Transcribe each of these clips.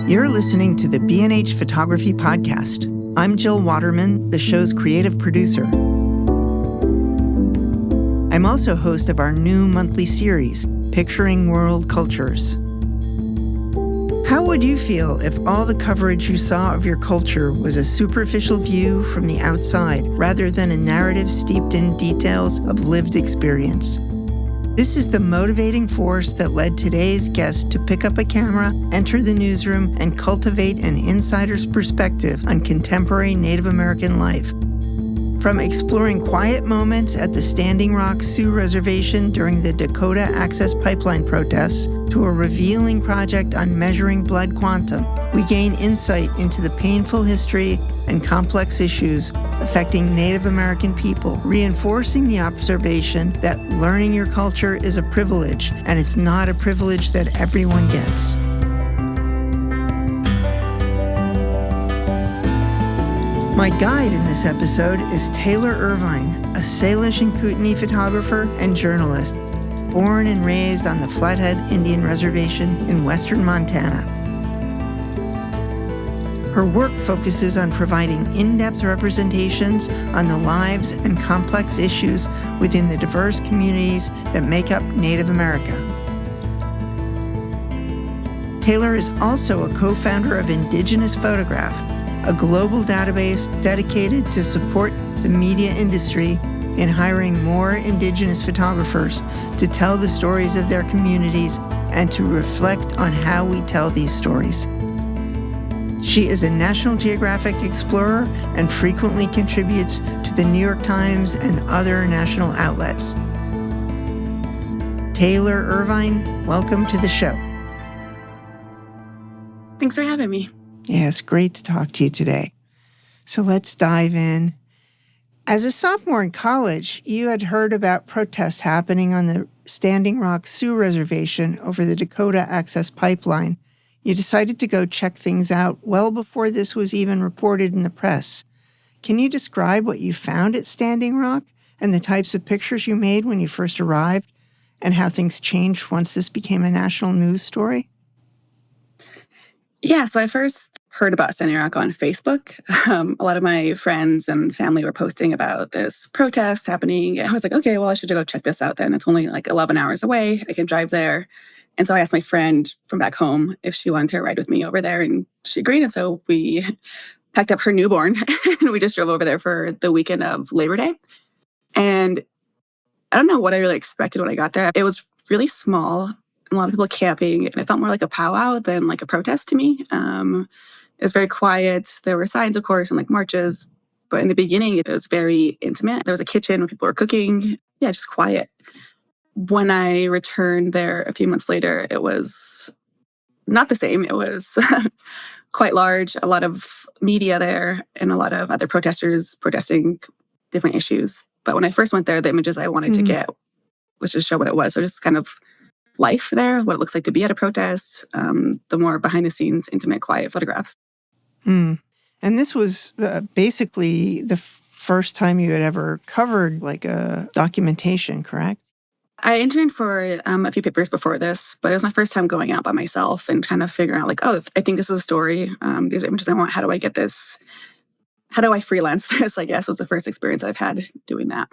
You're listening to the B&H Photography Podcast. I'm Jill Waterman, the show's creative producer. I'm also host of our new monthly series, Picturing World Cultures. How would you feel if all the coverage you saw of your culture was a superficial view from the outside rather than a narrative steeped in details of lived experience? This is the motivating force that led today's guest to pick up a camera, enter the newsroom, and cultivate an insider's perspective on contemporary Native American life. From exploring quiet moments at the Standing Rock Sioux Reservation during the Dakota Access Pipeline protests to a revealing project on measuring blood quantum, we gain insight into the painful history and complex issues affecting Native American people, reinforcing the observation that learning your culture is a privilege, and it's not a privilege that everyone gets. My guide in this episode is Tailyr Irvine, a Salish and Kootenai photographer and journalist, born and raised on the Flathead Indian Reservation in western Montana. Her work focuses on providing in-depth representations on the lives and complex issues within the diverse communities that make up Native America. Tailyr is also a co-founder of Indigenous Photograph, a global database dedicated to support the media industry in hiring more Indigenous photographers to tell the stories of their communities and to reflect on how we tell these stories. She is a National Geographic explorer and frequently contributes to the New York Times and other national outlets. Tailyr Irvine, welcome to the show. Thanks for having me. Yeah, it's great to talk to you today. So let's dive in. As a sophomore in college, you had heard about protests happening on the Standing Rock Sioux Reservation over the Dakota Access Pipeline. You decided to go check things out well before this was even reported in the press. Can you describe what you found at Standing Rock and the types of pictures you made when you first arrived and how things changed once this became a national news story? Yeah, so I first heard about Standing Rock on Facebook. A lot of my friends and family were posting about this protest happening. I was like, okay, well, I should go check this out then. It's only like 11 hours away. I can drive there. And so I asked my friend from back home if she wanted to ride with me over there, and she agreed. And so we packed up her newborn and we just drove over there for the weekend of Labor Day. And I don't know what I really expected when I got there. It was really small. A lot of people camping, and it felt more like a powwow than like a protest to me. It was very quiet. There were signs, of course, and like marches. But in the beginning, it was very intimate. There was a kitchen where people were cooking. Yeah, just quiet. When I returned there a few months later, it was not the same. It was quite large, a lot of media there, and a lot of other protesters protesting different issues. But when I first went there, the images I wanted to get was just show what it was. So just kind of life there, what it looks like to be at a protest, the more behind-the-scenes, intimate, quiet photographs. And this was basically the first time you had ever covered like a documentation, correct? I interned for a few papers before this, but it was my first time going out by myself and kind of figuring out like, oh, I think this is a story. These are images I want. How do I get this? How do I freelance this, I guess, was the first experience I've had doing that.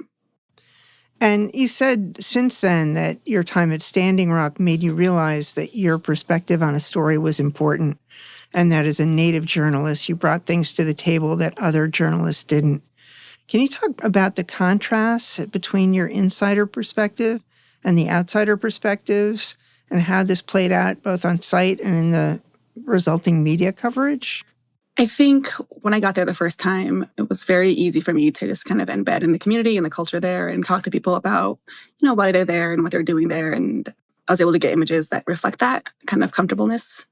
And you said since then that your time at Standing Rock made you realize that your perspective on a story was important, and that as a Native journalist, you brought things to the table that other journalists didn't. Can you talk about the contrast between your insider perspective and the outsider perspectives and how this played out both on site and in the resulting media coverage? I think when I got there the first time, it was very easy for me to just kind of embed in the community and the culture there and talk to people about, why they're there and what they're doing there. And I was able to get images that reflect that kind of comfortableness.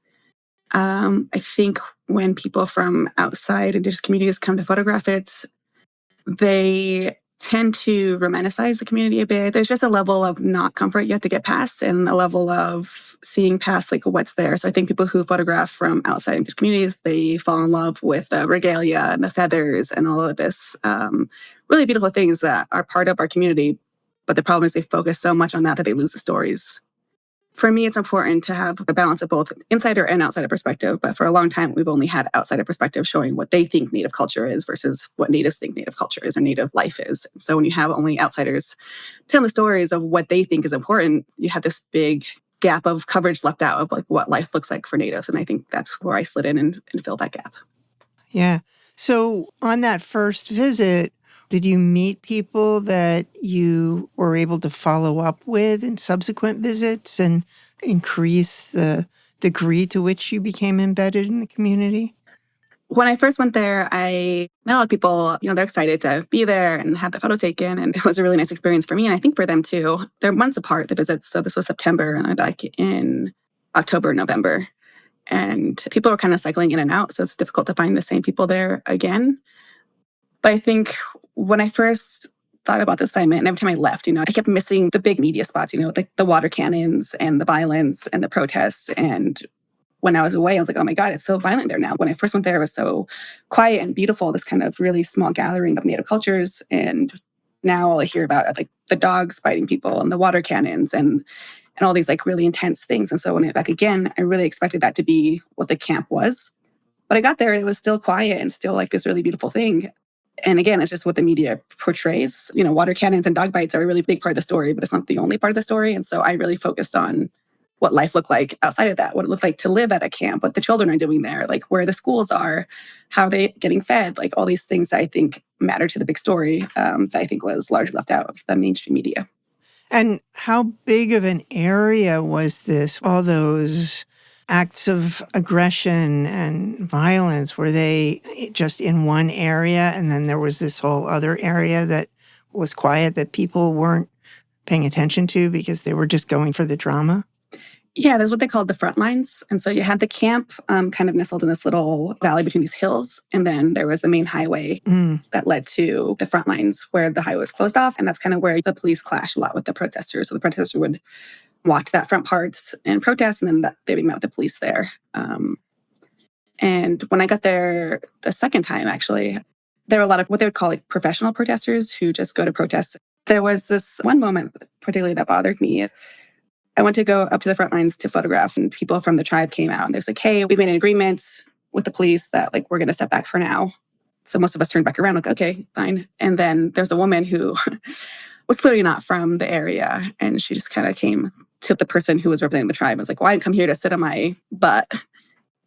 I think when people from outside Indigenous communities come to photograph it, they tend to romanticize the community a bit. There's just a level of not comfort you have to get past and a level of seeing past like what's there. So I think people who photograph from outside Indigenous communities, they fall in love with the regalia and the feathers and all of this really beautiful things that are part of our community. But the problem is they focus so much on that they lose the stories. For me, it's important to have a balance of both insider and outsider perspective. But for a long time, we've only had outsider perspective showing what they think Native culture is versus what Natives think Native culture is or Native life is. So when you have only outsiders telling the stories of what they think is important, you have this big gap of coverage left out of like what life looks like for Natives. And I think that's where I slid in and filled that gap. Yeah. So on that first visit, did you meet people that you were able to follow up with in subsequent visits and increase the degree to which you became embedded in the community? When I first went there, I met a lot of people, they're excited to be there and have the photo taken. And it was a really nice experience for me. And I think for them too. They're months apart, the visits. So this was September and I'm back in October, November. And people were kind of cycling in and out. So it's difficult to find the same people there again. But I think when I first thought about the assignment and every time I left, I kept missing the big media spots, the water cannons and the violence and the protests. And when I was away, I was like, oh my God, it's so violent there now. When I first went there, it was so quiet and beautiful, this kind of really small gathering of Native cultures. And now all I hear about like the dogs biting people and the water cannons and all these like really intense things. And so when I went back again, I really expected that to be what the camp was. But I got there and it was still quiet and still like this really beautiful thing. And again, it's just what the media portrays. Water cannons and dog bites are a really big part of the story, but it's not the only part of the story. And so I really focused on what life looked like outside of that, what it looked like to live at a camp, what the children are doing there, like where the schools are, how they getting fed, like all these things that I think matter to the big story that I think was largely left out of the mainstream media. And how big of an area was this? All those acts of aggression and violence, were they just in one area and then there was this whole other area that was quiet that people weren't paying attention to because they were just going for the drama? Yeah, there's what they called the front lines. And so you had the camp kind of nestled in this little valley between these hills. And then there was the main highway that led to the front lines where the highway was closed off. And that's kind of where the police clashed a lot with the protesters. So the protesters would walk to that front part and protest, and then they'd be met with the police there. And when I got there the second time, actually, there were a lot of what they would call like professional protesters who just go to protest. There was this one moment particularly that bothered me. I went to go up to the front lines to photograph, and people from the tribe came out and they're like, hey, we've made an agreement with the police that like we're going to step back for now. So most of us turned back around like, okay, fine. And then there's a woman who was clearly not from the area. And she just kind of came to the person who was representing the tribe and was like, well, I didn't come here to sit on my butt,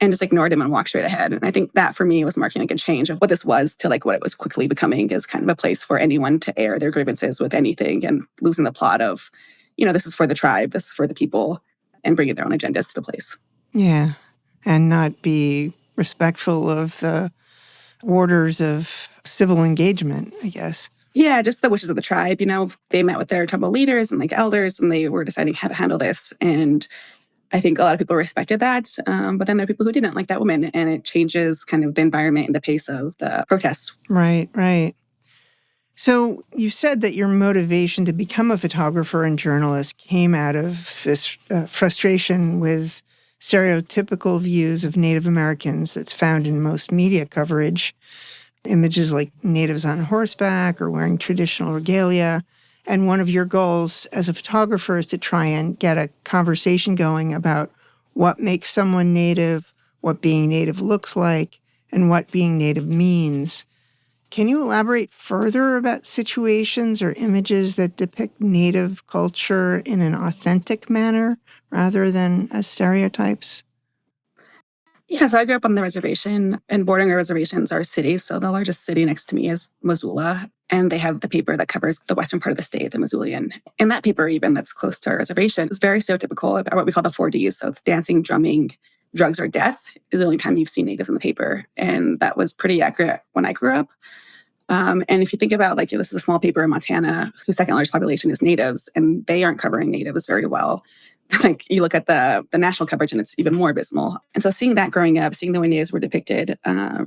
and just ignored him and walked straight ahead. And I think that for me was marking like a change of what this was to like what it was quickly becoming is kind of a place for anyone to air their grievances with anything and losing the plot of, this is for the tribe, this is for the people, and bringing their own agendas to the place. Yeah. And not be respectful of the orders of civil engagement, I guess. Yeah, just the wishes of the tribe. They met with their tribal leaders and like elders, and they were deciding how to handle this. And I think a lot of people respected that. But then there are people who didn't, like that woman, and it changes kind of the environment and the pace of the protests. Right, right. So you said that your motivation to become a photographer and journalist came out of this frustration with stereotypical views of Native Americans that's found in most media coverage. Images like natives on horseback or wearing traditional regalia. And one of your goals as a photographer is to try and get a conversation going about what makes someone Native, what being Native looks like, and what being Native means. Can you elaborate further about situations or images that depict Native culture in an authentic manner rather than as stereotypes? Yeah, so I grew up on the reservation, and bordering our reservations are cities. So the largest city next to me is Missoula, and they have the paper that covers the western part of the state, the Missoulian. And that paper, even that's close to our reservation, is very stereotypical about what we call the 4Ds. So it's dancing, drumming, drugs, or death is the only time you've seen natives in the paper. And that was pretty accurate when I grew up. And if you think about, like, this is a small paper in Montana whose second largest population is natives, and they aren't covering natives very well. Like, you look at the national coverage and it's even more abysmal. And so seeing that growing up, seeing the way natives were depicted,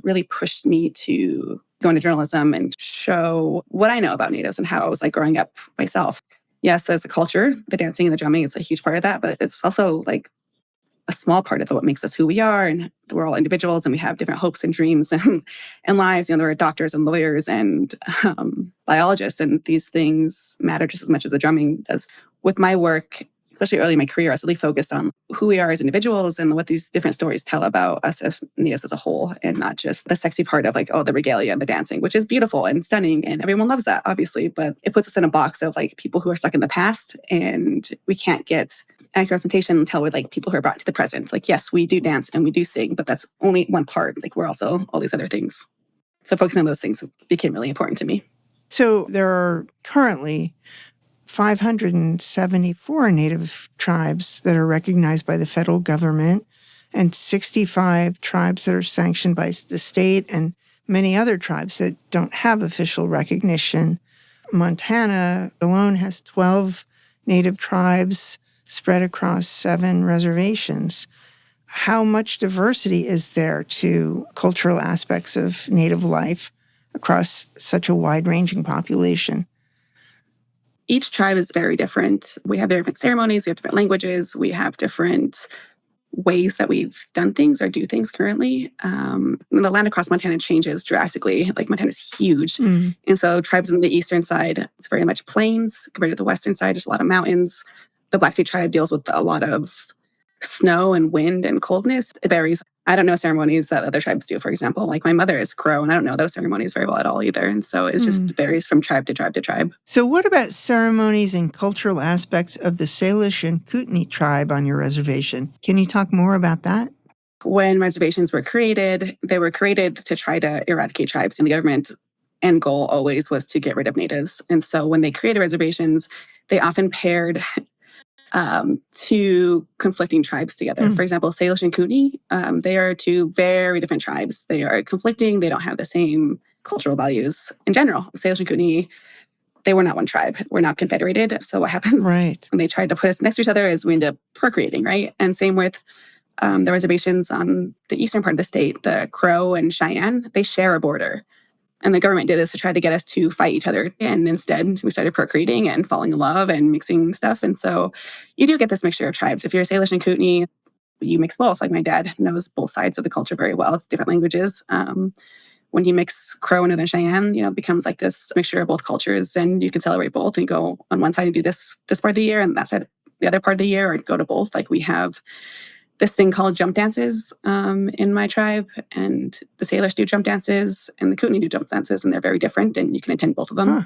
really pushed me to go into journalism and show what I know about natives and how I was like growing up myself. Yes, there's the culture, the dancing and the drumming is a huge part of that, but it's also like a small part of what makes us who we are. And we're all individuals and we have different hopes and dreams and lives. There are doctors and lawyers and biologists, and these things matter just as much as the drumming does. With my work, especially early in my career, I was really focused on who we are as individuals and what these different stories tell about us as Natives as a whole, and not just the sexy part of like, oh, the regalia and the dancing, which is beautiful and stunning. And everyone loves that, obviously. But it puts us in a box of like people who are stuck in the past, and we can't get accurate representation until we're like people who are brought to the present. Like, yes, we do dance and we do sing, but that's only one part. Like, we're also all these other things. So focusing on those things became really important to me. So there are currently 574 Native tribes that are recognized by the federal government and 65 tribes that are sanctioned by the state and many other tribes that don't have official recognition. Montana alone has 12 Native tribes spread across 7 reservations. How much diversity is there to cultural aspects of Native life across such a wide-ranging population? Each tribe is very different. We have different ceremonies, we have different languages, we have different ways that we've done things or do things currently. The land across Montana changes drastically. Like, Montana's huge. And so tribes on the eastern side, it's very much plains compared to the western side. There's a lot of mountains. The Blackfeet tribe deals with a lot of snow and wind and coldness. It varies. I don't know ceremonies that other tribes do, for example. Like, my mother is Crow, and I don't know those ceremonies very well at all either. And so it just varies from tribe to tribe to tribe. So what about ceremonies and cultural aspects of the Salish and Kootenai tribe on your reservation? Can you talk more about that? When reservations were created, they were created to try to eradicate tribes, and the government end goal always was to get rid of Natives. And so when they created reservations, they often paired two conflicting tribes together. For example, Salish and Kootenai, they are two very different tribes. They are conflicting. They don't have the same cultural values in general. Salish and Kootenai, they were not one tribe. We're not confederated. So what happens when they tried to put us next to each other is we end up procreating, right? And same with the reservations on the eastern part of the state, the Crow and Cheyenne, they share a border. And the government did this to try to get us to fight each other. And instead, we started procreating and falling in love and mixing stuff. And so you do get this mixture of tribes. If you're Salish and Kootenai, you mix both. Like, my dad knows both sides of the culture very well. It's different languages. When you mix Crow and Northern Cheyenne, it becomes like this mixture of both cultures. And you can celebrate both and go on one side and do this part of the year, and that side the other part of the year, or go to both. Like, we have this thing called jump dances in my tribe, and the Salish do jump dances and the Kootenai do jump dances, and they're very different, and you can attend both of them.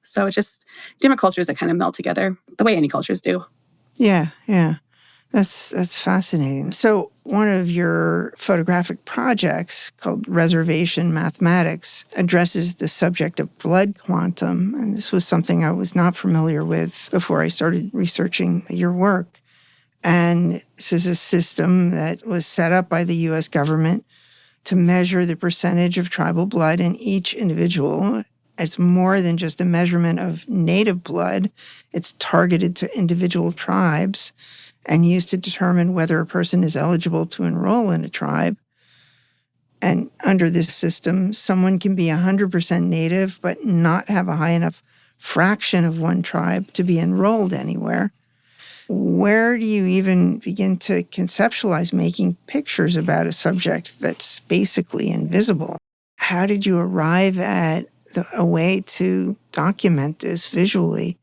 So it's just different cultures that kind of meld together the way any cultures do. Yeah. That's fascinating. So one of your photographic projects called Reservation Mathematics addresses the subject of blood quantum, and this was something I was not familiar with before I started researching your work. And this is a system that was set up by the U.S. government to measure the percentage of tribal blood in each individual. It's more than just a measurement of native blood. It's targeted to individual tribes and used to determine whether a person is eligible to enroll in a tribe. And under this system, someone can be 100% native but not have a high enough fraction of one tribe to be enrolled anywhere. Where do you even begin to conceptualize making pictures about a subject that's basically invisible? How did you arrive at a way to document this visually?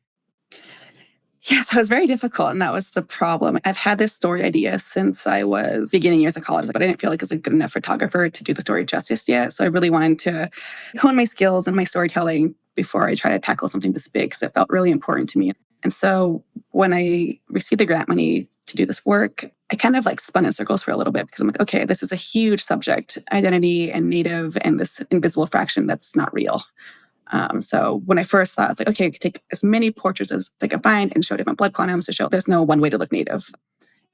Yes, it was very difficult, and that was the problem. I've had this story idea since I was beginning years of college, but I didn't feel like I was a good enough photographer to do the story justice yet. So I really wanted to hone my skills and my storytelling before I try to tackle something this big, because it felt really important to me. And so when I received the grant money to do this work, I kind of like spun in circles for a little bit, because I'm like, okay, this is a huge subject, identity and native and this invisible fraction that's not real. So when I first thought, I was like, okay, I could take as many portraits as I can find and show different blood quantums to show there's no one way to look native.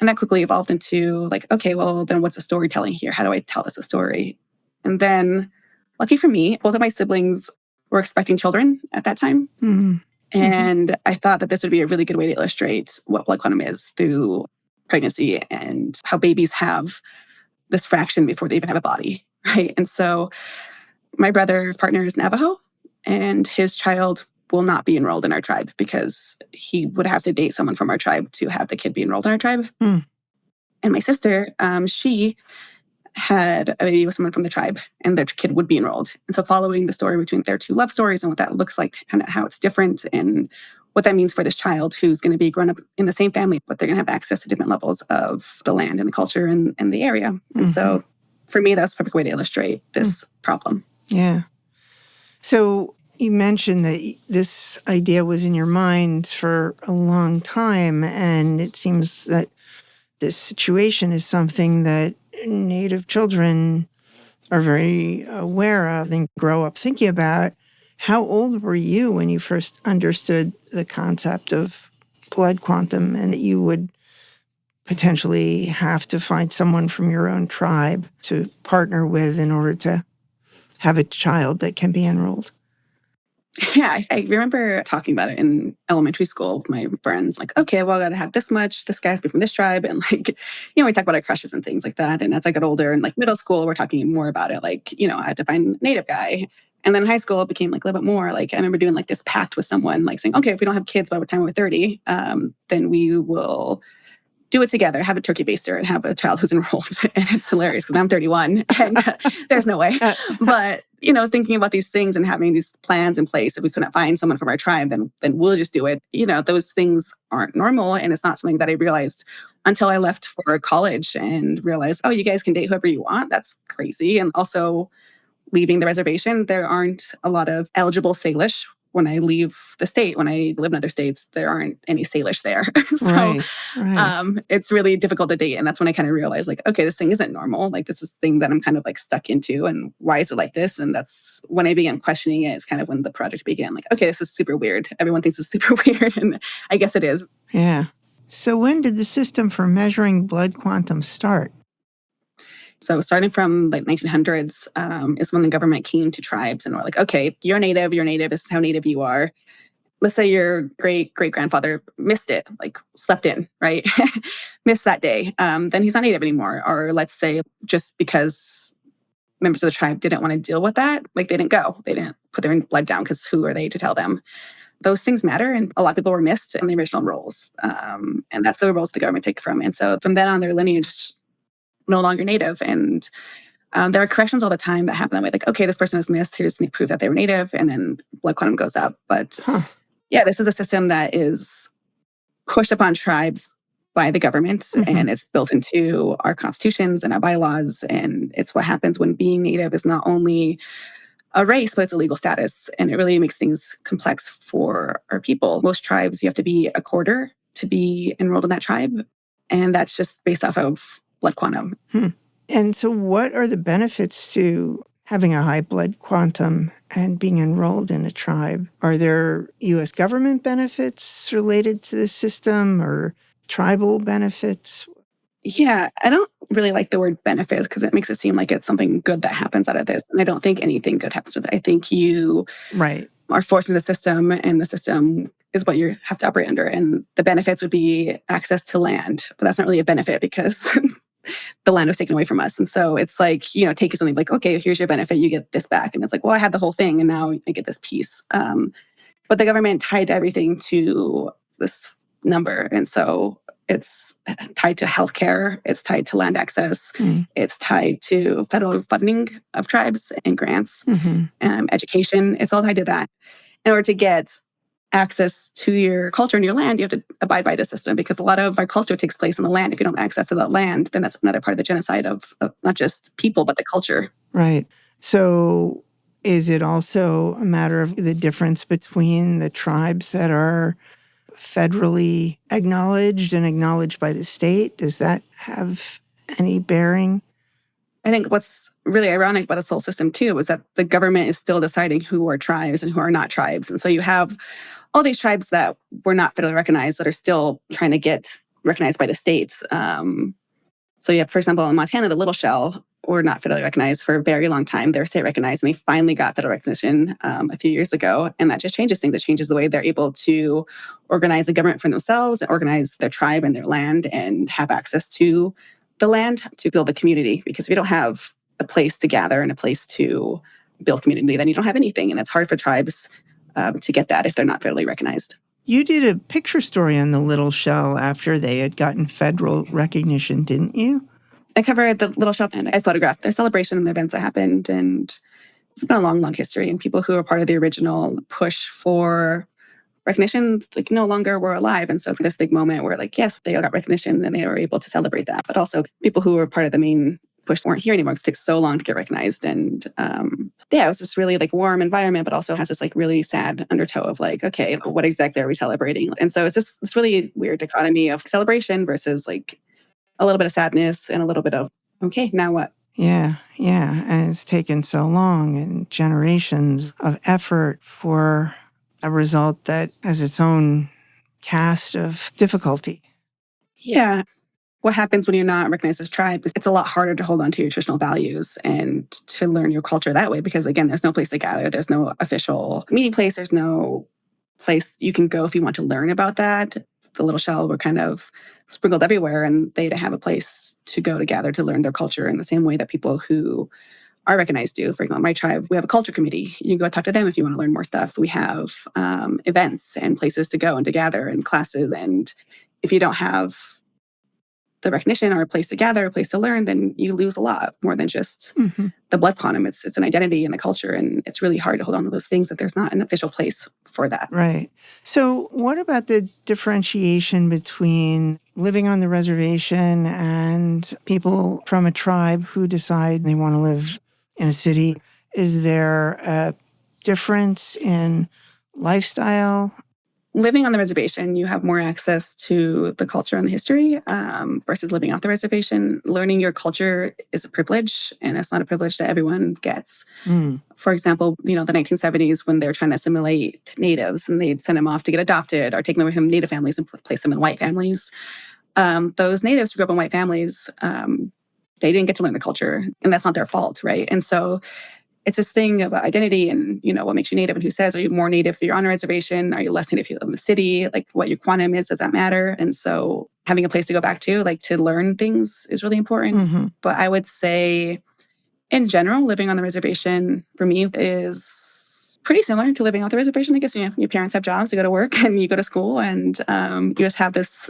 And that quickly evolved into like, okay, well, then what's the storytelling here? How do I tell this a story? And then, lucky for me, both of my siblings were expecting children at that time. And I thought that this would be a really good way to illustrate what blood quantum is through pregnancy and how babies have this fraction before they even have a body, right? And so my brother's partner is Navajo, and his child will not be enrolled in our tribe because he would have to date someone from our tribe to have the kid be enrolled in our tribe. And my sister, she had a baby with someone from the tribe, and their kid would be enrolled. And so following the story between their two love stories and what that looks like and how it's different and what that means for this child who's going to be grown up in the same family, but they're going to have access to different levels of the land and the culture and the area. And so for me, that's a perfect way to illustrate this problem. Yeah. So you mentioned that this idea was in your mind for a long time, and it seems that this situation is something that Native children are very aware of and grow up thinking about. How old were you when you first understood the concept of blood quantum and that you would potentially have to find someone from your own tribe to partner with in order to have a child that can be enrolled? Yeah, I remember talking about it in elementary school with my friends, like, okay, well, I got to have this much. This guy's be from this tribe. And like, we talk about our crushes and things like that. And as I got older in like middle school, we're talking more about it. Like, I had to find a Native guy. And then in high school, it became like a little bit more like I remember doing like this pact with someone, like saying, okay, if we don't have kids by the time we're 30, then we will do it together, have a turkey baster and have a child who's enrolled. And it's hilarious because I'm 31 and there's no way. But, thinking about these things and having these plans in place, if we couldn't find someone from our tribe, then we'll just do it. Those things aren't normal. And it's not something that I realized until I left for college and realized, oh, you guys can date whoever you want. That's crazy. And also leaving the reservation, there aren't a lot of eligible Salish. When I leave the state, when I live in other states, there aren't any Salish there. So Right. It's really difficult to date. And that's when I kind of realized, like, okay, this thing isn't normal. Like, this is a thing that I'm kind of like stuck into. And why is it like this? And that's when I began questioning it. It's kind of when the project began. Like, okay, this is super weird. Everyone thinks it's super weird. And I guess it is. Yeah. So when did the system for measuring blood quantum start? So starting from like 1900s is when the government came to tribes and were like, okay, you're native, this is how native you are. Let's say your great-great-grandfather missed it, like slept in, right? Missed that day. Then he's not native anymore. Or let's say just because members of the tribe didn't want to deal with that, like they didn't go. They didn't put their blood down because who are they to tell them? Those things matter. And a lot of people were missed in the original roles. And that's the roles the government take from. And so from then on, their lineage no longer native. And there are corrections all the time that happen that way. Like, okay, this person was missed. Here's the proof that they were native. And then blood quantum goes up. But yeah, this is a system that is pushed upon tribes by the government. And it's built into our constitutions and our bylaws. And it's what happens when being native is not only a race, but it's a legal status. And it really makes things complex for our people. Most tribes, you have to be a quarter to be enrolled in that tribe. And that's just based off of blood quantum. And so what are the benefits to having a high blood quantum and being enrolled in a tribe? Are there U.S. government benefits related to this system or tribal benefits? Yeah, I don't really like the word benefits because it makes it seem like it's something good that happens out of this. And I don't think anything good happens with it. I think you are forced into the system, and the system is what you have to operate under. And the benefits would be access to land. But that's not really a benefit because the land was taken away from us. And so it's like, taking something like, okay, here's your benefit, you get this back. And it's like, well, I had the whole thing and now I get this piece. But the government tied everything to this number. And so it's tied to healthcare, it's tied to land access, it's tied to federal funding of tribes and grants, education. It's all tied to that. In order to get access to your culture and your land, you have to abide by the system because a lot of our culture takes place on the land. If you don't have access to that land, then that's another part of the genocide of not just people, but the culture. Right. So is it also a matter of the difference between the tribes that are federally acknowledged and acknowledged by the state? Does that have any bearing? I think what's really ironic about this whole system, too, is that the government is still deciding who are tribes and who are not tribes. And so you have all these tribes that were not federally recognized that are still trying to get recognized by the states. So you have, for example, in Montana, the Little Shell were not federally recognized for a very long time. They're state recognized, and they finally got federal recognition a few years ago. And that just changes things. It changes the way they're able to organize the government for themselves, and organize their tribe and their land, and have access to the land to build a community. Because if you don't have a place to gather and a place to build community, then you don't have anything. And it's hard for tribes to get that if they're not federally recognized. You did a picture story on the Little Shell after they had gotten federal recognition, didn't you? I covered the Little Shell and I photographed their celebration and the events that happened. And it's been a long, long history. And people who are part of the original push for recognition like no longer were alive. And so it's this big moment where like, yes, they all got recognition and they were able to celebrate that. But also people who were part of the main push weren't here anymore. It took so long to get recognized. And it was this really like warm environment, but also has this like really sad undertow of like, okay, what exactly are we celebrating? And so it's just this really weird dichotomy of celebration versus like a little bit of sadness and a little bit of, okay, now what? Yeah. And it's taken so long and generations of effort for a result that has its own cast of difficulty. Yeah. What happens when you're not recognized as a tribe is it's a lot harder to hold on to your traditional values and to learn your culture that way because, again, there's no place to gather. There's no official meeting place. There's no place you can go if you want to learn about that. The little shell were kind of sprinkled everywhere, and they didn't have a place to go to gather to learn their culture in the same way that people who are recognized do. For example, my tribe, we have a culture committee. You can go talk to them if you want to learn more stuff. We have events and places to go and to gather and classes. And if you don't have the recognition or a place to gather, a place to learn, then you lose a lot more than just the blood quantum. It's an identity and a culture, and it's really hard to hold on to those things if there's not an official place for that. Right. So what about the differentiation between living on the reservation and people from a tribe who decide they want to live in a city? Is there a difference in lifestyle? Living on the reservation, you have more access to the culture and the history versus living off the reservation. Learning your culture is a privilege, and it's not a privilege that everyone gets. For example, the 1970s, when they're trying to assimilate natives and they'd send them off to get adopted or take them away from native families and place them in white families. Those natives who grew up in white families, they didn't get to learn the culture, and that's not their fault, right? And so it's this thing about identity and, what makes you native and who says, are you more native if you're on a reservation? Are you less native if you live in the city? Like what your quantum is, does that matter? And so having a place to go back to, like to learn things is really important. But I would say in general, living on the reservation for me is pretty similar to living off the reservation. I guess, your parents have jobs, you go to work and you go to school and you just have this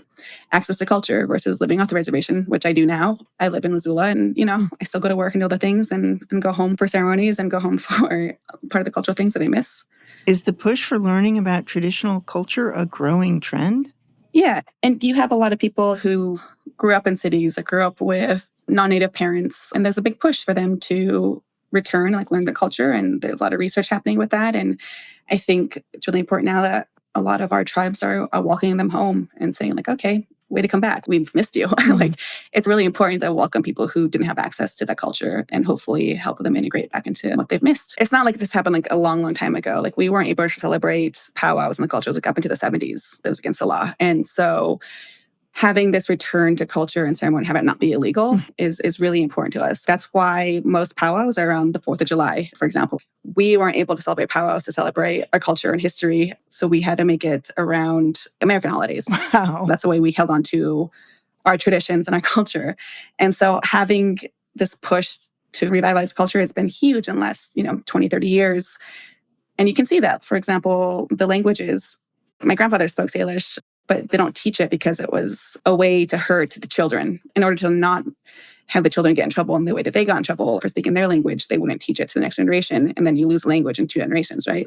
access to culture versus living off the reservation, which I do now. I live in Missoula and, I still go to work and do the things and go home for ceremonies and go home for part of the cultural things that I miss. Is the push for learning about traditional culture a growing trend? Yeah. And you have a lot of people who grew up in cities, that grew up with non-native parents, and there's a big push for them to return, like learn the culture. And there's a lot of research happening with that. And I think it's really important now that a lot of our tribes are welcoming them home and saying like, okay, way to come back. We've missed you. Like it's really important to welcome people who didn't have access to that culture and hopefully help them integrate back into what they've missed. It's not like this happened like a long, long time ago. Like we weren't able to celebrate powwows in the cultures like up into the 70s. That was against the law. And so having this return to culture and ceremony, have it not be illegal is really important to us. That's why most powwows are around the 4th of July, for example. We weren't able to celebrate powwows to celebrate our culture and history, so we had to make it around American holidays. Wow. That's the way we held on to our traditions and our culture. And so having this push to revitalize culture has been huge in the last, 20, 30 years. And you can see that, for example, the languages. My grandfather spoke Salish, but they don't teach it because it was a way to hurt the children. In order to not have the children get in trouble in the way that they got in trouble for speaking their language, they wouldn't teach it to the next generation. And then you lose language in 2 generations, right?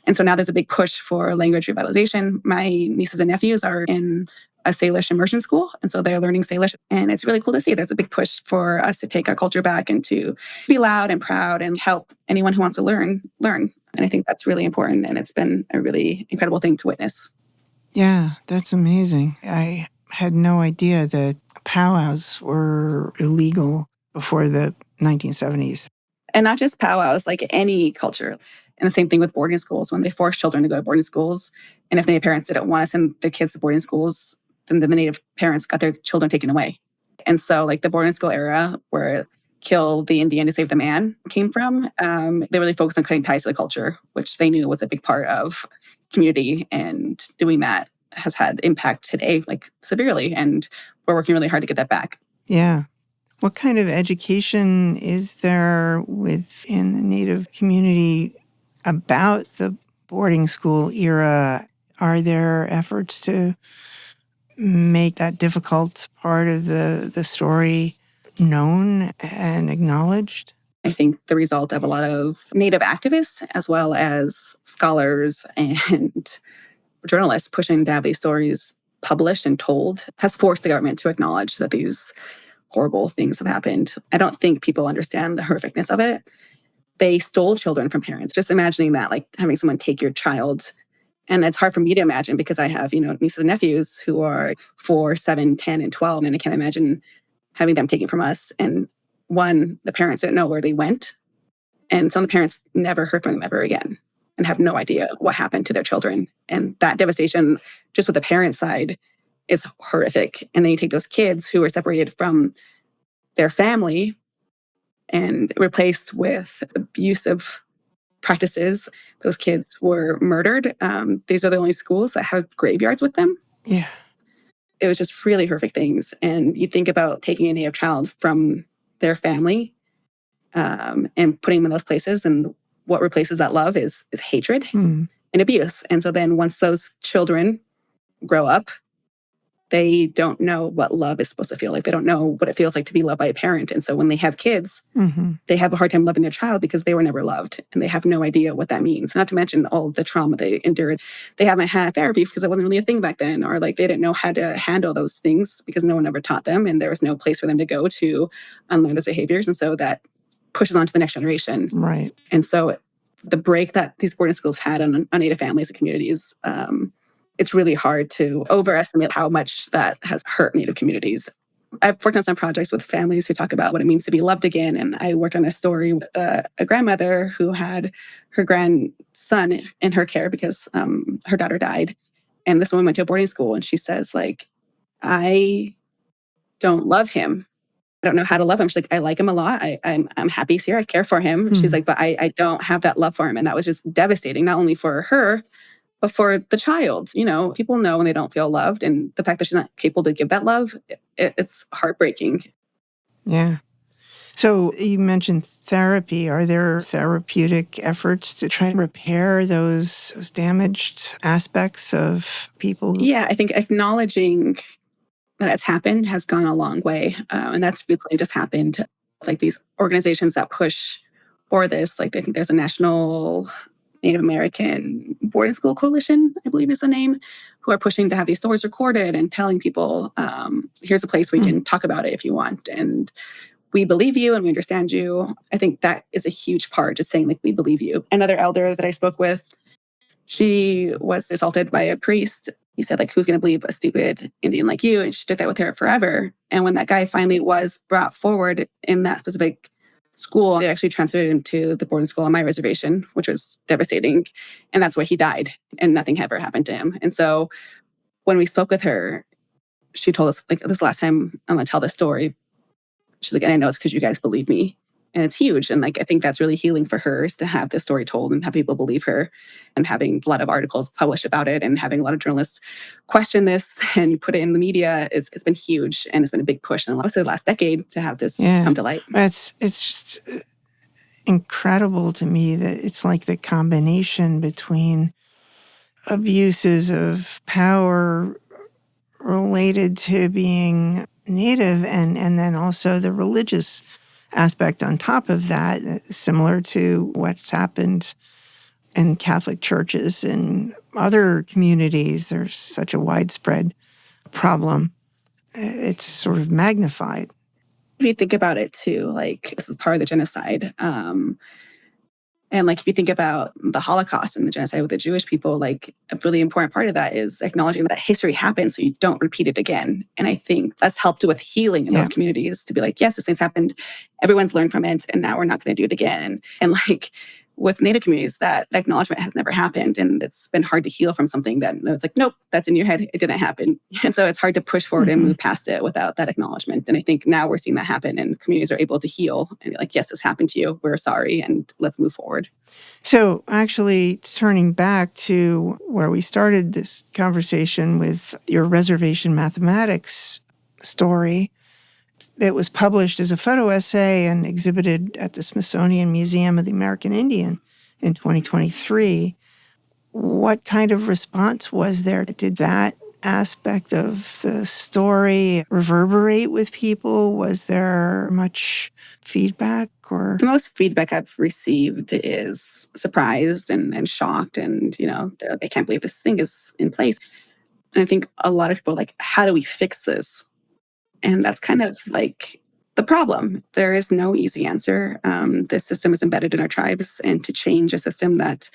And so now there's a big push for language revitalization. My nieces and nephews are in a Salish immersion school. And so they're learning Salish. And it's really cool to see there's a big push for us to take our culture back and to be loud and proud and help anyone who wants to learn. And I think that's really important. And it's been a really incredible thing to witness. Yeah, that's amazing. I had no idea that powwows were illegal before the 1970s. And not just powwows, like any culture. And the same thing with boarding schools. When they force children to go to boarding schools, and if the native parents didn't want to send their kids to boarding schools, then the native parents got their children taken away. And so like the boarding school era where kill the Indian to save the man came from, they really focused on cutting ties to the culture, which they knew was a big part of community. And doing that has had impact today, like severely. And we're working really hard to get that back. Yeah. What kind of education is there within the Native community about the boarding school era? Are there efforts to make that difficult part of the story known and acknowledged? I think the result of a lot of Native activists, as well as scholars and journalists pushing to have these stories published and told has forced the government to acknowledge that these horrible things have happened. I don't think people understand the horrificness of it. They stole children from parents. Just imagining that, like having someone take your child. And it's hard for me to imagine because I have, nieces and nephews who are 4, 7, 10, and 12. And I can't imagine having them taken from us. And one, the parents didn't know where they went. And some of the parents never heard from them ever again and have no idea what happened to their children. And that devastation, just with the parent side, is horrific. And then you take those kids who are separated from their family and replaced with abusive practices. Those kids were murdered. These are the only schools that have graveyards with them. Yeah. It was just really horrific things. And you think about taking a Native child from their family and putting them in those places, and what replaces that love is hatred and abuse. And so then once those children grow up, they don't know what love is supposed to feel like. They don't know what it feels like to be loved by a parent. And so when they have kids, they have a hard time loving their child because they were never loved. And they have no idea what that means. Not to mention all the trauma they endured. They haven't had therapy because it wasn't really a thing back then. Or like they didn't know how to handle those things because no one ever taught them. And there was no place for them to go to unlearn those behaviors. And so that pushes on to the next generation. Right. And so the break that these boarding schools had on Native families and communities, it's really hard to overestimate how much that has hurt Native communities. I've worked on some projects with families who talk about what it means to be loved again. And I worked on a story with a grandmother who had her grandson in her care because her daughter died. And this woman went to a boarding school and she says, like, I don't love him. I don't know how to love him. She's like, I like him a lot. I'm happy he's here. I care for him. She's like, but I don't have that love for him. And that was just devastating, not only for her, but for the child. People know when they don't feel loved. And the fact that she's not capable to give that love, it's heartbreaking. Yeah. So you mentioned therapy. Are there therapeutic efforts to try to repair those damaged aspects of people? Yeah, I think acknowledging that it's happened has gone a long way. And that's recently just happened. Like these organizations that push for this, like I think there's a National Native American Boarding School Coalition, I believe is the name, who are pushing to have these stories recorded and telling people, here's a place where you can talk about it if you want. And we believe you and we understand you. I think that is a huge part, just saying, like, we believe you. Another elder that I spoke with, she was assaulted by a priest. He said, like, who's going to believe a stupid Indian like you? And she took that with her forever. And when that guy finally was brought forward in that specific school, they actually transferred him to the boarding school on my reservation, which was devastating. And that's where he died. And nothing ever happened to him. And so when we spoke with her, she told us, like, this last time I'm going to tell this story. She's like, and I know it's because you guys believe me. And it's huge. And like, I think that's really healing for her, is to have this story told and have people believe her, and having a lot of articles published about it and having a lot of journalists question this and put it in the media it's been huge. And it's been a big push in the last decade to have this come to light. It's just incredible to me that it's like the combination between abuses of power related to being Native and then also the religious aspect on top of that, similar to what's happened in Catholic churches and other communities. There's such a widespread problem. It's sort of magnified. If you think about it too, like, this is part of the genocide. And like, if you think about the Holocaust and the genocide with the Jewish people, like, a really important part of that is acknowledging that history happened so you don't repeat it again. And I think that's helped with healing in those communities, to be like, yes, this thing's happened. Everyone's learned from it. And now we're not going to do it again. And like, with Native communities, that acknowledgement has never happened. And it's been hard to heal from something that it's like, nope, that's in your head. It didn't happen. And so it's hard to push forward and move past it without that acknowledgement. And I think now we're seeing that happen, and communities are able to heal and be like, yes, this happened to you. We're sorry. And let's move forward. So actually, turning back to where we started this conversation with your reservation mathematics story, that was published as a photo essay and exhibited at the Smithsonian Museum of the American Indian in 2023. What kind of response was there? Did that aspect of the story reverberate with people? Was there much feedback or? The most feedback I've received is surprised and shocked. And, they're like, I can't believe this thing is in place. And I think a lot of people are like, how do we fix this? And that's kind of like the problem. There is no easy answer. This system is embedded in our tribes, and to change a system that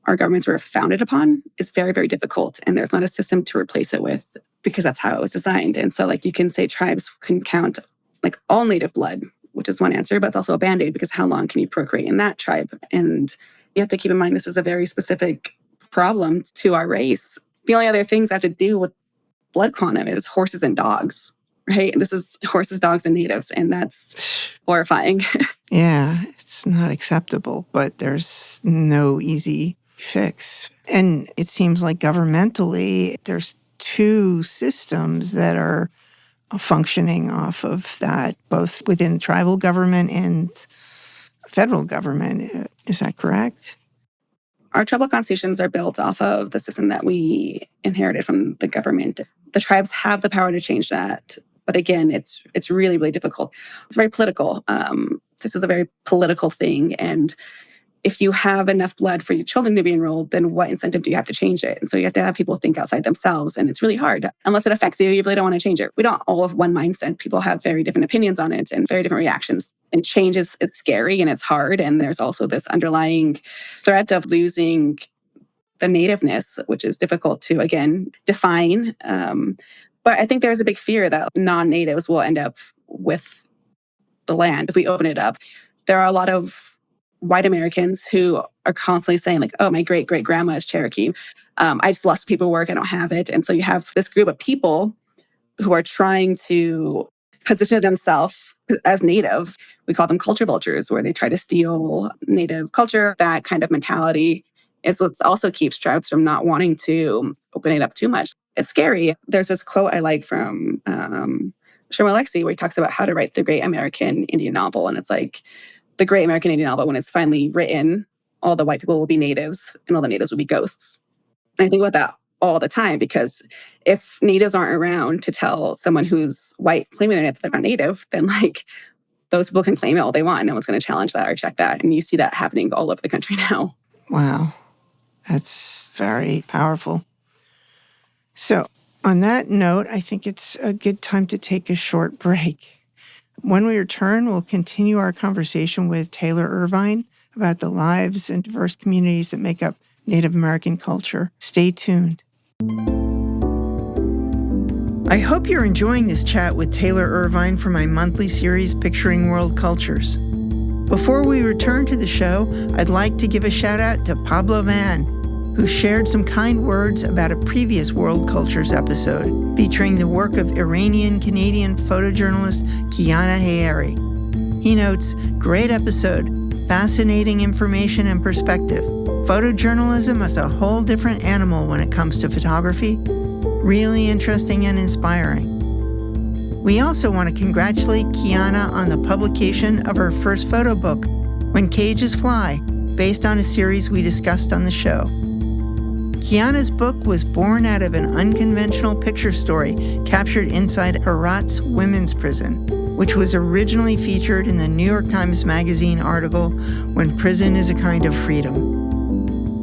our governments were founded upon is very, very difficult. And there's not a system to replace it with, because that's how it was designed. And so, like, you can say tribes can count like all native blood, which is one answer, but it's also a band-aid, because how long can you procreate in that tribe? And you have to keep in mind this is a very specific problem to our race. The only other things that have to do with blood quantum is horses and dogs, right? And this is horses, dogs, and natives, and that's horrifying. Yeah, it's not acceptable, but there's no easy fix. And it seems like governmentally, there's two systems that are functioning off of that, both within tribal government and federal government. Is that correct? Our tribal constitutions are built off of the system that we inherited from the government. The tribes have the power to change that. But again, it's really, really difficult. It's very political. This is a very political thing. And if you have enough blood for your children to be enrolled, then what incentive do you have to change it? And so you have to have people think outside themselves. And it's really hard. Unless it affects you, you really don't want to change it. We don't all have one mindset. People have very different opinions on it and very different reactions. And change it's scary and it's hard. And there's also this underlying threat of losing the nativeness, which is difficult to, again, define. But I think there's a big fear that non-natives will end up with the land if we open it up. There are a lot of white Americans who are constantly saying, like, oh, my great-great-grandma is Cherokee. I just lost paperwork. I don't have it. And so you have this group of people who are trying to position themselves as native. We call them culture vultures, where they try to steal native culture. That kind of mentality is what also keeps tribes from not wanting to open it up too much. It's scary. There's this quote I like from Sherman Alexie, where he talks about how to write the great American Indian novel. And it's like, the great American Indian novel, when it's finally written, all the white people will be natives and all the natives will be ghosts. And I think about that all the time, because if natives aren't around to tell someone who's white claiming that they're not native, then like those people can claim it all they want. No one's going to challenge that or check that. And you see that happening all over the country now. Wow. That's very powerful. So on that note, I think it's a good time to take a short break. When we return, we'll continue our conversation with Tailyr Irvine about the lives and diverse communities that make up Native American culture. Stay tuned. I hope you're enjoying this chat with Tailyr Irvine for my monthly series, Picturing World Cultures. Before we return to the show, I'd like to give a shout out to Pablo Van, who shared some kind words about a previous World Cultures episode featuring the work of Iranian-Canadian photojournalist Kiana Hayeri. He notes, great episode, fascinating information and perspective. Photojournalism is a whole different animal when it comes to photography. Really interesting and inspiring. We also want to congratulate Kiana on the publication of her first photo book, When Cages Fly, based on a series we discussed on the show. Kiana's book was born out of an unconventional picture story captured inside Herat's women's prison, which was originally featured in the New York Times Magazine article, When Prison is a Kind of Freedom.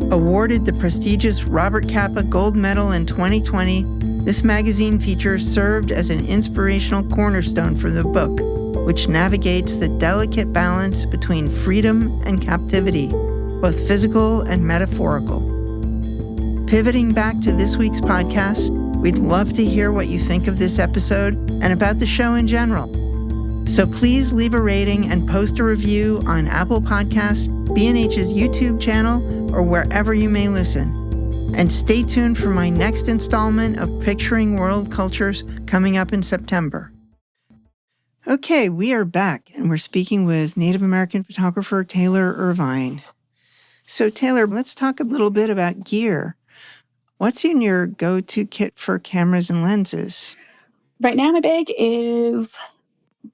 Awarded the prestigious Robert Capa Gold Medal in 2020, this magazine feature served as an inspirational cornerstone for the book, which navigates the delicate balance between freedom and captivity, both physical and metaphorical. Pivoting back to this week's podcast, we'd love to hear what you think of this episode and about the show in general. So please leave a rating and post a review on Apple Podcasts, B&H's YouTube channel, or wherever you may listen. And stay tuned for my next installment of Picturing World Cultures coming up in September. Okay, we are back, and we're speaking with Native American photographer Tailyr Irvine. So Tailyr, let's talk a little bit about gear. What's in your go-to kit for cameras and lenses? Right now, my bag is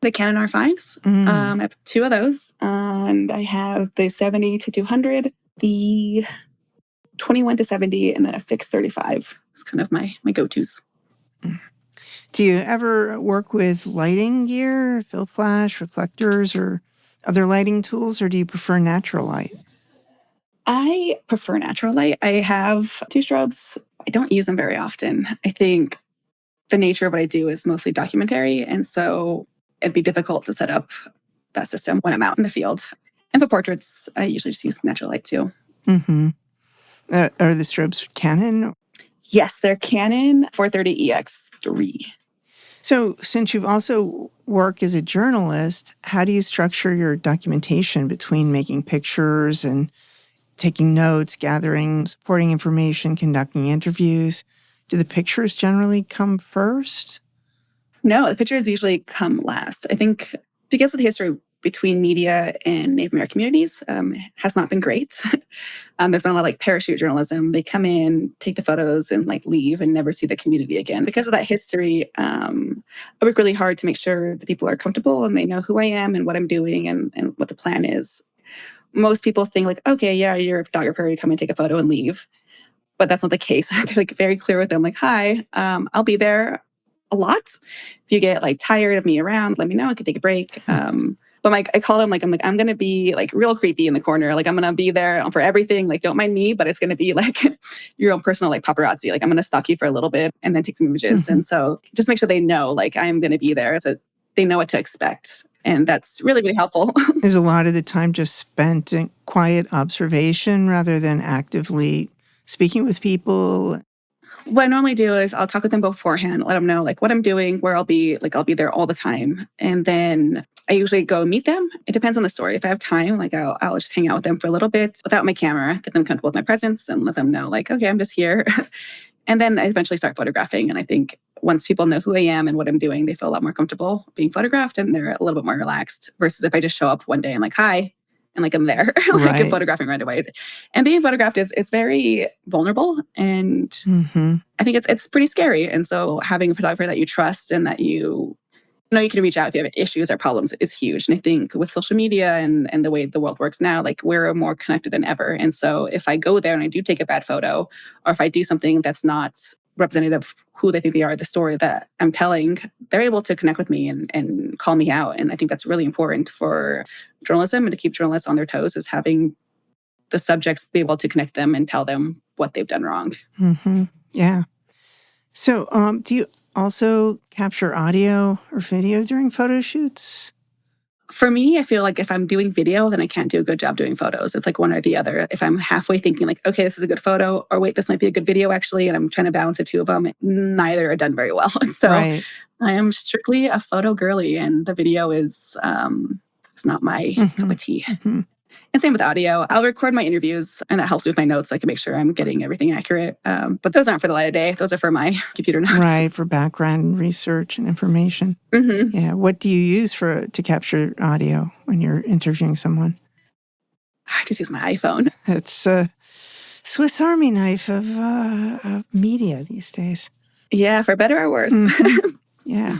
the Canon R5s. I have two of those. And I have the 70-200, the 21-70, and then a fixed 35. It's kind of my go-tos. Do you ever work with lighting gear, fill flash, reflectors, or other lighting tools, or do you prefer natural light? I prefer natural light. I have two strobes. I don't use them very often. I think the nature of what I do is mostly documentary. And so it'd be difficult to set up that system when I'm out in the field. And for portraits, I usually just use natural light too. Mm-hmm. Are the strobes Canon? Yes, they're Canon 430EX3. So since you've also worked as a journalist, how do you structure your documentation between making pictures and taking notes, gathering supporting information, conducting interviews? Do the pictures generally come first? No, the pictures usually come last. I think because of the history between media and Native American communities has not been great. There's been a lot of like parachute journalism. They come in, take the photos, and like leave and never see the community again. Because of that history, I work really hard to make sure that people are comfortable and they know who I am and what I'm doing and what the plan is. Most people think like, okay, yeah, you're a photographer, you come and take a photo and leave. But that's not the case. I have to be like very clear with them, like, hi, I'll be there a lot. If you get like tired of me around, let me know. I could take a break. But like I call them like I'm gonna be like real creepy in the corner. Like I'm gonna be there for everything. Like don't mind me, but it's gonna be like your own personal like paparazzi. Like I'm gonna stalk you for a little bit and then take some images. Mm-hmm. And so just make sure they know like I'm gonna be there so they know what to expect. And that's really, really helpful. Is a lot of the time just spent in quiet observation rather than actively speaking with people? What I normally do is I'll talk with them beforehand, let them know like what I'm doing, where I'll be, like I'll be there all the time. And then I usually go meet them. It depends on the story. If I have time, like I'll just hang out with them for a little bit without my camera, get them comfortable with my presence and let them know like, okay, I'm just here. And then I eventually start photographing. And I think once people know who I am and what I'm doing, they feel a lot more comfortable being photographed and they're a little bit more relaxed versus if I just show up one day and like, hi, and like I'm there, like I'm photographing right away. And being photographed is very vulnerable. And Mm-hmm. I think it's pretty scary. And so having a photographer that you trust and that you know you can reach out if you have issues or problems is huge. And I think with social media and the way the world works now, like we're more connected than ever. And so if I go there and I do take a bad photo, or if I do something that's not representative of who they think they are, the story that I'm telling, they're able to connect with me and call me out. And I think that's really important for journalism and to keep journalists on their toes is having the subjects be able to connect them and tell them what they've done wrong. Mm-hmm. Yeah. So do you also capture audio or video during photo shoots? For me, I feel like if I'm doing video, then I can't do a good job doing photos. It's like one or the other. If I'm halfway thinking like, okay, this is a good photo, or wait, this might be a good video actually, and I'm trying to balance the two of them, neither are done very well. And so Right. I am strictly a photo girly, and the video is it's not my cup of tea. Mm-hmm. And same with audio. I'll record my interviews, and that helps with my notes. So I can make sure I'm getting everything accurate. But those aren't for the light of day. Those are for my computer notes. Right, for background research and information. Mm-hmm. Yeah. What do you use to capture audio when you're interviewing someone? I just use my iPhone. It's a Swiss Army knife of media these days. Yeah, for better or worse. Mm-hmm. Yeah.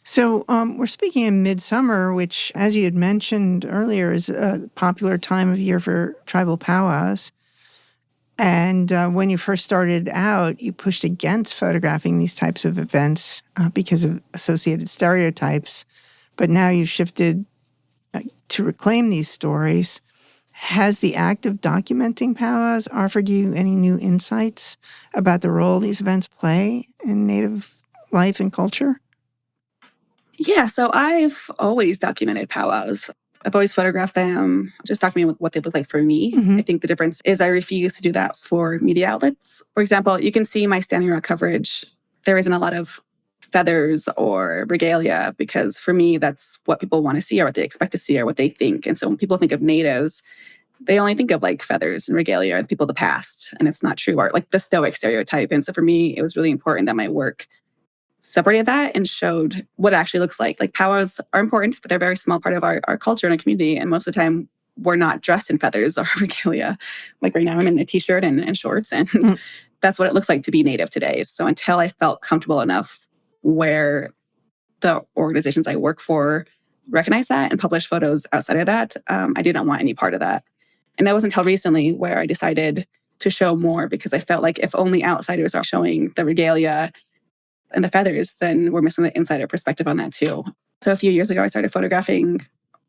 So we're speaking in midsummer, which, as you had mentioned earlier, is a popular time of year for tribal powwows. And when you first started out, you pushed against photographing these types of events because of associated stereotypes. But now you've shifted to reclaim these stories. Has the act of documenting powwows offered you any new insights about the role these events play in Native life and culture? Yeah, so I've always documented powwows. I've always photographed them, just documenting what they look like for me. Mm-hmm. I think the difference is I refuse to do that for media outlets. For example, you can see my Standing Rock coverage. There isn't a lot of feathers or regalia because for me, that's what people want to see or what they expect to see or what they think. And so when people think of natives, they only think of like feathers and regalia or the people of the past. And it's not true art, like the stoic stereotype. And so for me, it was really important that my work separated that and showed what it actually looks like. Like powwows are important, but they're a very small part of our culture and our community. And most of the time, we're not dressed in feathers or regalia. Like right now, I'm in a t-shirt and shorts, and that's what it looks like to be Native today. So until I felt comfortable enough where the organizations I work for recognize that and publish photos outside of that, I didn't want any part of that. And that wasn't until recently where I decided to show more because I felt like if only outsiders are showing the regalia and the feathers, then we're missing the insider perspective on that too. So a few years ago, I started photographing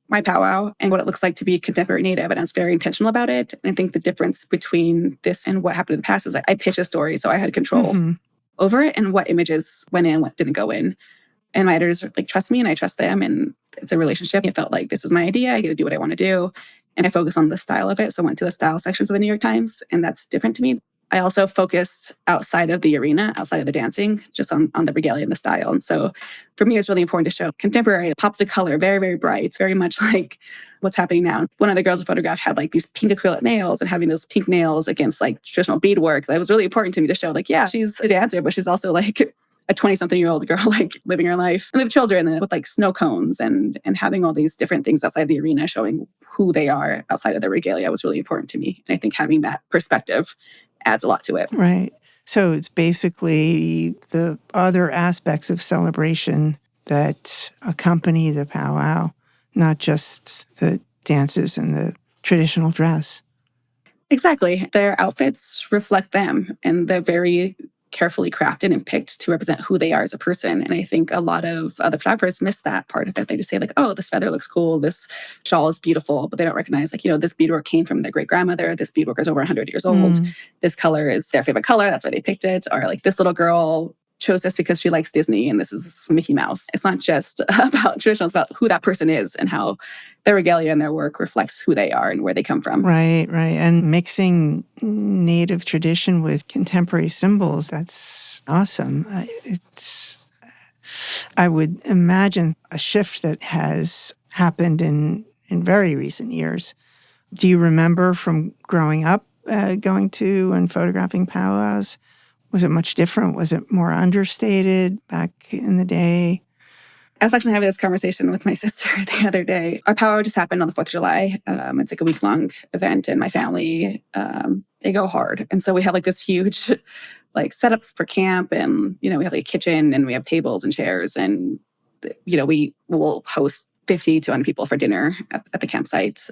my powwow and what it looks like to be contemporary Native. And I was very intentional about it. And I think the difference between this and what happened in the past is I pitched a story, so I had control over it and what images went in, what didn't go in. And my editors trust me and I trust them. And it's a relationship. It felt like this is my idea. I get to do what I want to do. And I focus on the style of it. So I went to the style sections of the New York Times, and that's different to me. I also focused outside of the arena, outside of the dancing, just on the regalia and the style. And so for me, it's really important to show contemporary, pops of color, very, very bright, very much like what's happening now. One of the girls I photographed had these pink acrylic nails, and having those pink nails against traditional beadwork. That was really important to me to show yeah, she's a dancer, but she's also a 20-something-year-old girl, living her life. And with children and with snow cones and having all these different things outside the arena, showing who they are outside of their regalia was really important to me. And I think having that perspective adds a lot to it. Right. So it's basically the other aspects of celebration that accompany the powwow, not just the dances and the traditional dress. Exactly. Their outfits reflect them, and they're very carefully crafted and picked to represent who they are as a person. And I think a lot of other photographers miss that part of it. They just say oh, this feather looks cool, this shawl is beautiful, but they don't recognize this beadwork came from their great grandmother, this beadwork is over 100 years old, this color is their favorite color, that's why they picked it, or this little girl chose this because she likes Disney and this is Mickey Mouse. It's not just about traditional, it's about who that person is and how their regalia and their work reflects who they are and where they come from. Right. And mixing Native tradition with contemporary symbols, that's awesome. I would imagine a shift that has happened in very recent years. Do you remember from growing up going to and photographing powwows? Was it much different? Was it more understated back in the day? I was actually having this conversation with my sister the other day. Our powwow just happened on the 4th of July. It's a week-long event, and my family, they go hard. And so we have this huge setup for camp, and, we have a kitchen, and we have tables and chairs, and, we will host 50 to 100 people for dinner at the campsite.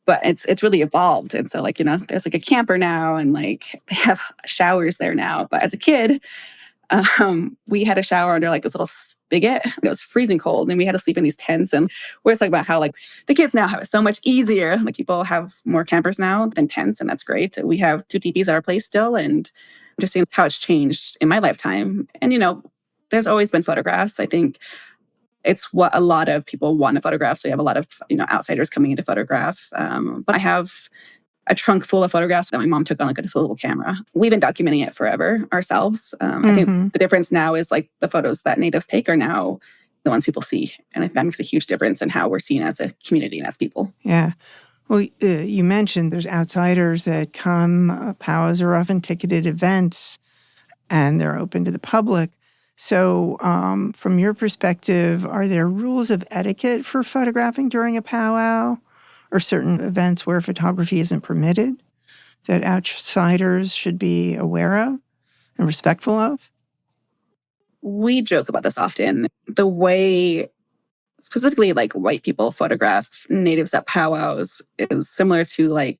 But it's really evolved. And so there's a camper now, and they have showers there now. But as a kid, we had a shower under this little spigot. It was freezing cold, and we had to sleep in these tents. And we're talking about how the kids now have it so much easier. People have more campers now than tents, and that's great. We have 2 teepees at our place still, and I'm just seeing how it's changed in my lifetime. And there's always been photographs. I think it's what a lot of people want to photograph. So you have a lot of outsiders coming in to photograph. But I have a trunk full of photographs that my mom took on a disposable camera. We've been documenting it forever ourselves. I think the difference now is the photos that Natives take are now the ones people see. And I think that makes a huge difference in how we're seen as a community and as people. Yeah. Well, you mentioned there's outsiders that come. Powwows are often ticketed events, and they're open to the public. So from your perspective, are there rules of etiquette for photographing during a powwow, or certain events where photography isn't permitted that outsiders should be aware of and respectful of? We joke about this often. The way specifically white people photograph Natives at powwows is similar to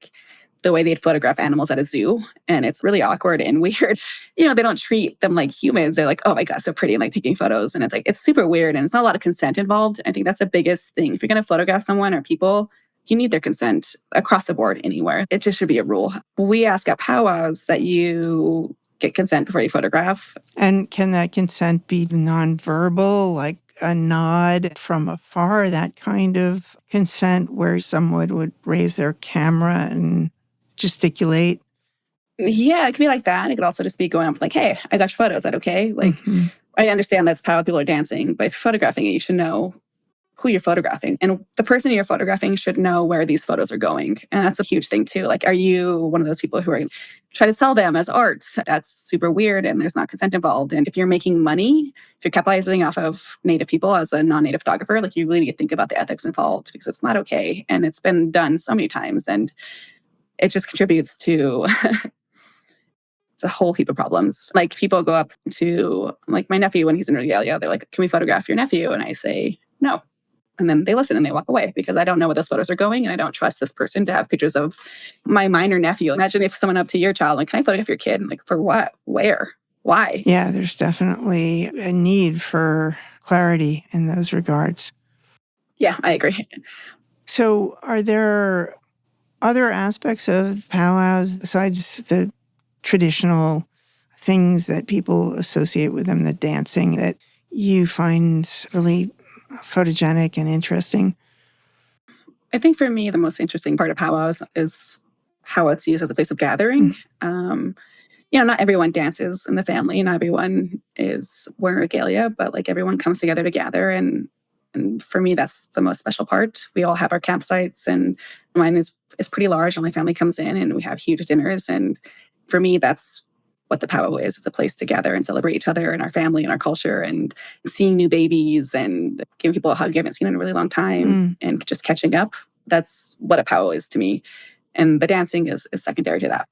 the way they'd photograph animals at a zoo. And it's really awkward and weird. They don't treat them like humans. They're oh my God, so pretty, and taking photos. And it's super weird. And it's not a lot of consent involved. I think that's the biggest thing. If you're going to photograph someone or people, you need their consent across the board anywhere. It just should be a rule. We ask at powwows that you get consent before you photograph. And can that consent be nonverbal, like a nod from afar, that kind of consent where someone would raise their camera and gesticulate? Yeah, it could be like that. It could also just be going up hey, I got your photo. Is that okay? I understand that's how people are dancing, but if you're photographing it, you should know who you're photographing. And the person you're photographing should know where these photos are going. And that's a huge thing too. Are you one of those people who are trying to sell them as art? That's super weird, and there's not consent involved. And if you're making money, if you're capitalizing off of Native people as a non-Native photographer, you really need to think about the ethics involved, because it's not okay. And it's been done so many times, and it just contributes to a whole heap of problems. People go up to my nephew when he's in regalia, they're can we photograph your nephew? And I say, no. And then they listen and they walk away, because I don't know where those photos are going, and I don't trust this person to have pictures of my minor nephew. Imagine if someone up to your child, can I photograph your kid? For what? Where? why? Yeah, there's definitely a need for clarity in those regards. Yeah, I agree. So are there other aspects of powwows besides the traditional things that people associate with them, the dancing, that you find really photogenic and interesting? I think for me, the most interesting part of powwows is how it's used as a place of gathering. Mm. Not everyone dances in the family, not everyone is wearing regalia, but like everyone comes together to gather. And for me, that's the most special part. We all have our campsites, and mine is pretty large. And my family comes in, and we have huge dinners. And for me, that's what the powwow is. It's a place to gather and celebrate each other and our family and our culture, and seeing new babies and giving people a hug you haven't seen in a really long time, and just catching up. That's what a powwow is to me. And the dancing is secondary to that.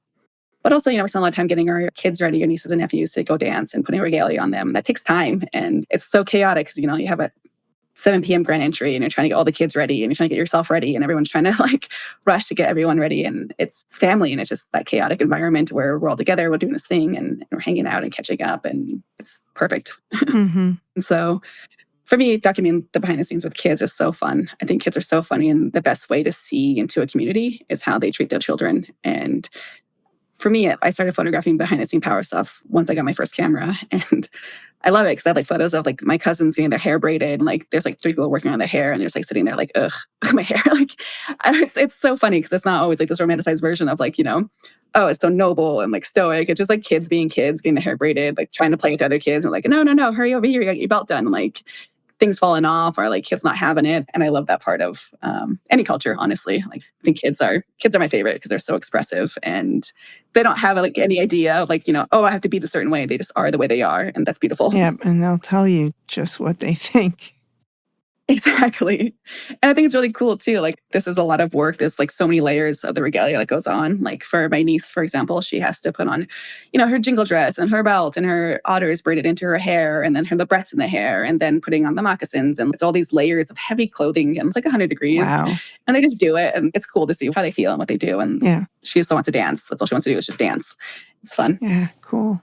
But also, we spend a lot of time getting our kids ready, your nieces and nephews, to go dance and putting regalia on them. That takes time. And it's so chaotic because, you have a 7 p.m. grand entry, and you're trying to get all the kids ready, and you're trying to get yourself ready, and everyone's trying to rush to get everyone ready. And it's family, and it's just that chaotic environment where we're all together, we're doing this thing, and we're hanging out and catching up, and it's perfect. Mm-hmm. And so for me, documenting the behind the scenes with kids is so fun. I think kids are so funny, and the best way to see into a community is how they treat their children. And for me, I started photographing behind the scene power stuff once I got my first camera. And I love it because I have photos of my cousins getting their hair braided. And there's 3 people working on the hair, and they're just sitting there ugh, my hair. It's so funny because it's not always this romanticized version of oh, it's so noble and stoic. It's just kids being kids, getting the hair braided, trying to play with other kids. And no, hurry over here, you got your belt done. And things falling off, or kids not having it. And I love that part of any culture, honestly. I think kids are my favorite because they're so expressive, and they don't have any idea of oh, I have to be the certain way. They just are the way they are, and that's beautiful. Yeah, and they'll tell you just what they think. Exactly. And I think it's really cool too. This is a lot of work. There's so many layers of the regalia that goes on. For my niece, for example, she has to put on, her jingle dress and her belt and her otters braided into her hair, and then her librets in the hair, and then putting on the moccasins. And it's all these layers of heavy clothing, and it's 100 degrees. Wow. And they just do it. And it's cool to see how they feel and what they do. And yeah, she just wants to dance. That's all she wants to do is just dance. It's fun. Yeah, cool.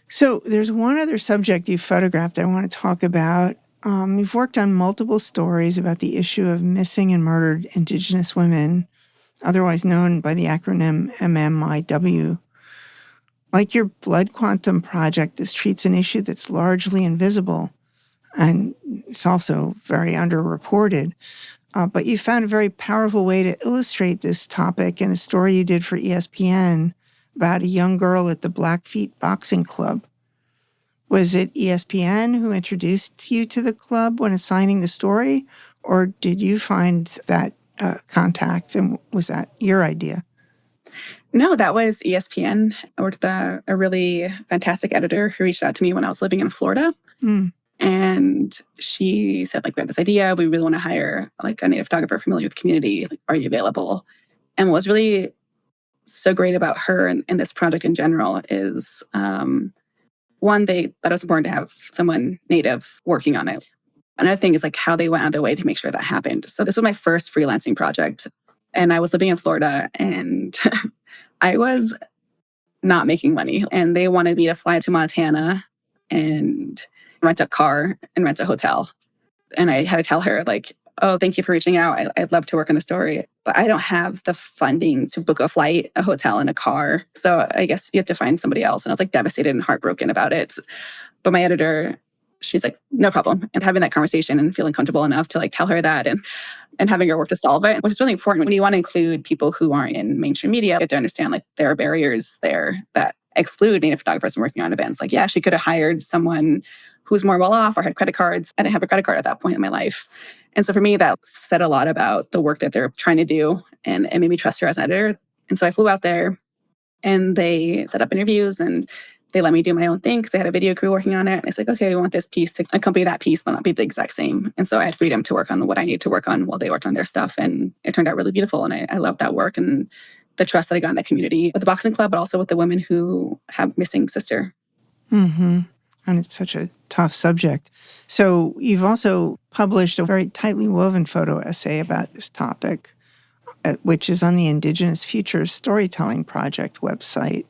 So there's one other subject you photographed I want to talk about. You've worked on multiple stories about the issue of missing and murdered Indigenous women, otherwise known by the acronym MMIW. Like your Blood Quantum project, this treats an issue that's largely invisible, and it's also very underreported. But you found a very powerful way to illustrate this topic in a story you did for ESPN about a young girl at the Blackfeet Boxing Club. Was it ESPN who introduced you to the club when assigning the story, or did you find that contact, and was that your idea? No, that was ESPN. I worked with a really fantastic editor who reached out to me when I was living in Florida. And she said, we have this idea. We really want to hire a native photographer familiar with the community. Are you available? And what was really so great about her and this project in general is, one, they thought it was important to have someone native working on it. Another thing is how they went out of their way to make sure that happened. So this was my first freelancing project. And I was living in Florida, and I was not making money. And they wanted me to fly to Montana and rent a car and rent a hotel. And I had to tell her, oh, thank you for reaching out. I'd love to work on the story, but I don't have the funding to book a flight, a hotel, and a car. So I guess you have to find somebody else. And I was devastated and heartbroken about it. But my editor, she's no problem. And having that conversation and feeling comfortable enough to tell her that and having her work to solve it, which is really important. When you want to include people who aren't in mainstream media, you have to understand there are barriers there that exclude native photographers from working on events. Yeah, she could have hired someone who's more well off or had credit cards. I didn't have a credit card at that point in my life. And so for me, that said a lot about the work that they're trying to do, and it made me trust her as an editor. And so I flew out there, and they set up interviews, and they let me do my own thing because they had a video crew working on it. And it's okay, we want this piece to accompany that piece, but not be the exact same. And so I had freedom to work on what I needed to work on while they worked on their stuff. And it turned out really beautiful. And I love that work and the trust that I got in that community with the boxing club, but also with the women who have missing sister. Mm-hmm. And it's such a tough subject. So you've also published a very tightly woven photo essay about this topic, which is on the Indigenous Futures Storytelling Project website.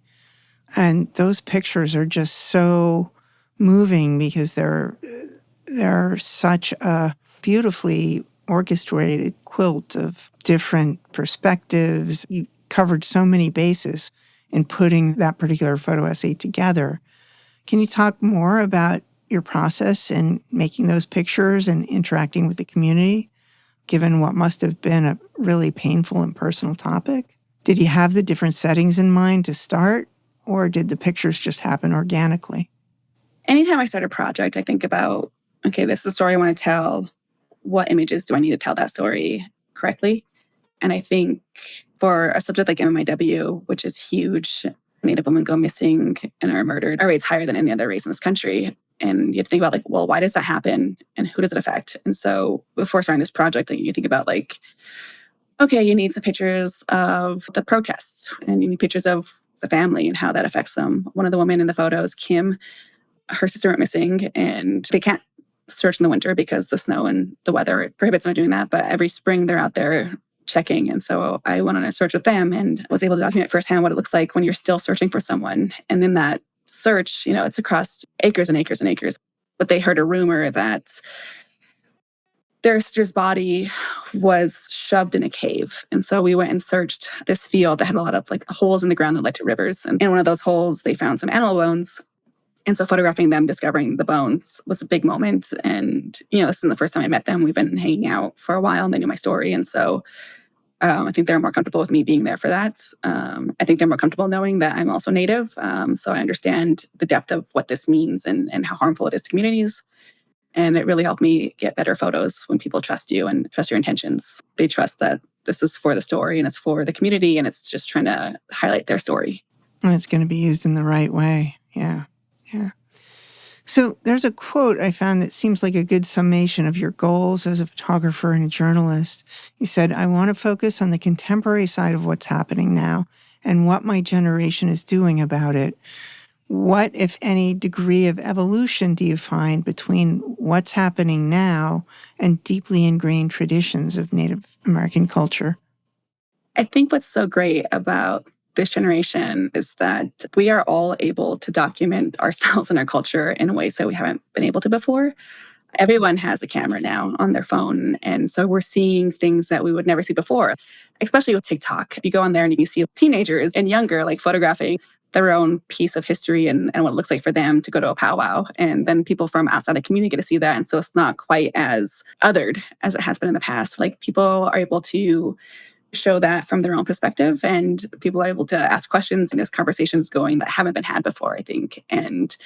And those pictures are just so moving because they're such a beautifully orchestrated quilt of different perspectives. You covered so many bases in putting that particular photo essay together. Can you talk more about your process in making those pictures and interacting with the community, given what must have been a really painful and personal topic? Did you have the different settings in mind to start, or did the pictures just happen organically? Anytime I start a project, I think about, okay, this is a story I want to tell. What images do I need to tell that story correctly? And I think for a subject like MMIW, which is huge, Native women go missing and are murdered. Our rate's higher than any other race in this country. And you have to think about, like, well, why does that happen? And who does it affect? And so before starting this project, you think about, like, okay, you need some pictures of the protests and you need pictures of the family and how that affects them. One of the women in the photos, Kim, her sister went missing and they can't search in the winter because the snow and the weather prohibits them from doing that. But every spring they're out there checking. And so I went on a search with them and was able to document firsthand what it looks like when you're still searching for someone. And in that search, it's across acres and acres and acres. But they heard a rumor that their sister's body was shoved in a cave. And so we went and searched this field that had a lot of holes in the ground that led to rivers. And in one of those holes, they found some animal bones. And so photographing them, discovering the bones was a big moment. And, this isn't the first time I met them. We've been hanging out for a while and they knew my story. And so I think they're more comfortable with me being there for that. I think they're more comfortable knowing that I'm also Native. So I understand the depth of what this means and how harmful it is to communities. And it really helped me get better photos when people trust you and trust your intentions. They trust that this is for the story and it's for the community and it's just trying to highlight their story. And it's going to be used in the right way. Yeah. Yeah. So there's a quote I found that seems like a good summation of your goals as a photographer and a journalist. You said, "I want to focus on the contemporary side of what's happening now and what my generation is doing about it. What, if any, degree of evolution do you find between what's happening now and deeply ingrained traditions of Native American culture?" I think what's so great about this generation is that we are all able to document ourselves and our culture in ways that we haven't been able to before. Everyone has a camera now on their phone. And so we're seeing things that we would never see before, especially with TikTok. You go on there and you see teenagers and younger, photographing their own piece of history and what it looks like for them to go to a powwow. And then people from outside the community get to see that. And so it's not quite as othered as it has been in the past. People are able to show that from their own perspective and people are able to ask questions and there's conversations going that haven't been had before, I think. And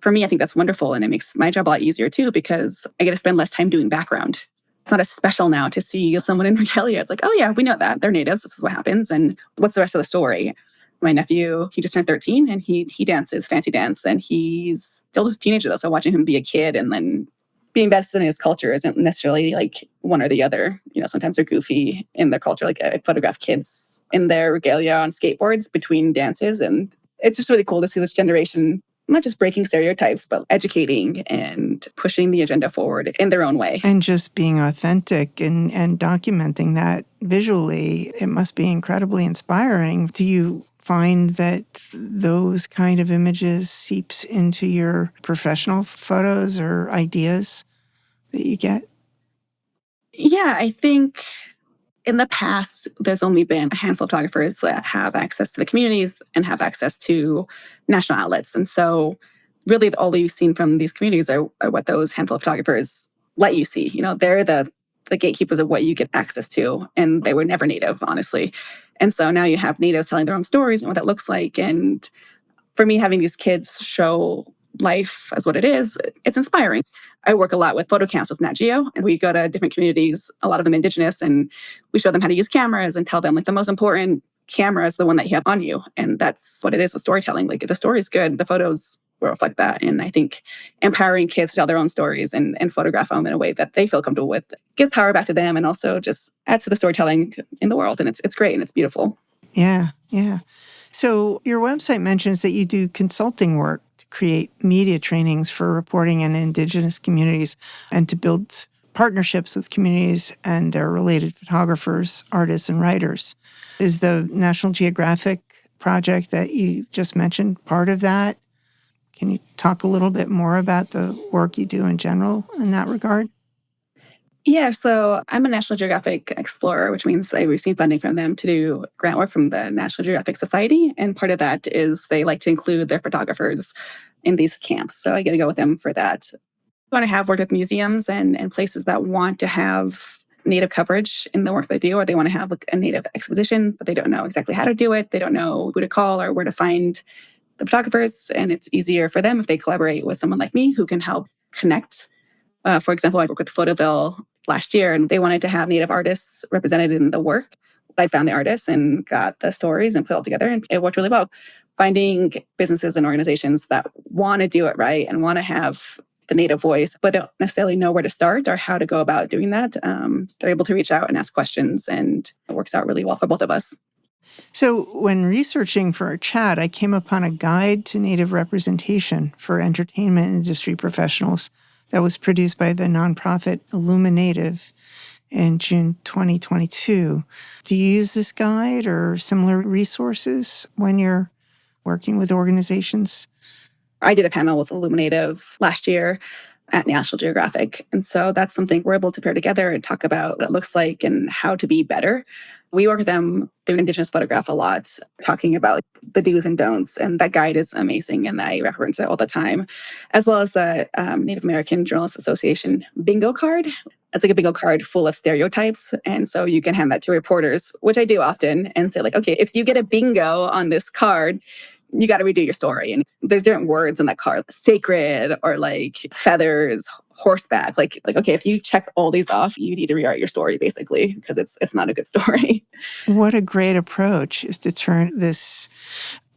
for me, I think that's wonderful. And it makes my job a lot easier too, because I get to spend less time doing background. It's not as special now to see someone in regalia. It's like, oh yeah, we know that. They're natives. This is what happens. And what's the rest of the story? My nephew, he just turned 13 and he dances fancy dance and he's still just a teenager though. So watching him be a kid and then being vested in his culture isn't necessarily one or the other. Sometimes they're goofy in their culture. I photograph kids in their regalia on skateboards between dances. And it's just really cool to see this generation not just breaking stereotypes, but educating and pushing the agenda forward in their own way. And just being authentic and documenting that visually, it must be incredibly inspiring. Do you find that those kind of images seeps into your professional photos or ideas that you get? Yeah, I think in the past, there's only been a handful of photographers that have access to the communities and have access to national outlets. And so really all you've seen from these communities are what those handful of photographers let you see. They're the gatekeepers of what you get access to. And they were never Native, honestly. And so now you have Natives telling their own stories and what that looks like. And for me, having these kids show life as what it is, it's inspiring. I work a lot with photo camps with Nat Geo, and we go to different communities, a lot of them Indigenous, and we show them how to use cameras and tell them the most important camera is the one that you have on you. And that's what it is with storytelling. If the story is good, the photos will reflect that. And I think empowering kids to tell their own stories and photograph them in a way that they feel comfortable with gives power back to them and also just adds to the storytelling in the world. And it's great and it's beautiful. Yeah, yeah. So your website mentions that you do consulting work to create media trainings for reporting in Indigenous communities and to build partnerships with communities and their related photographers, artists, and writers. Is the National Geographic project that you just mentioned part of that? Can you talk a little bit more about the work you do in general in that regard? Yeah, so I'm a National Geographic explorer, which means I receive funding from them to do grant work from the National Geographic Society. And part of that is they like to include their photographers in these camps. So I get to go with them for that. I want to have worked with museums and places that want to have Native coverage in the work they do, or they want to have like a Native exposition, but they don't know exactly how to do it. They don't know who to call or where to find the photographers. And it's easier for them if they collaborate with someone like me who can help connect. For example, I worked with Photoville last year, and they wanted to have Native artists represented in the work. I found the artists and got the stories and put it all together, and it worked really well. Finding businesses and organizations that want to do it right and want to have the Native voice, but don't necessarily know where to start or how to go about doing that. They're able to reach out and ask questions, and it works out really well for both of us. So, when researching for our chat, I came upon a guide to Native representation for entertainment industry professionals that was produced by the nonprofit Illuminative in June 2022. Do you use this guide or similar resources when you're working with organizations? I did a panel with Illuminative last year at National Geographic. And so that's something we're able to pair together and talk about what it looks like and how to be better. We work with them through Indigenous Photograph a lot, talking about the do's and don'ts. And that guide is amazing. And I reference it all the time, as well as the Native American Journalists Association bingo card. It's like a bingo card full of stereotypes. And so you can hand that to reporters, which I do often, and say, like, okay, if you get a bingo on this card, you got to redo your story. And there's different words in that card, sacred or like feathers, horseback. Like, okay, if you check all these off, you need to rewrite your story basically, because it's not a good story. What a great approach is to turn this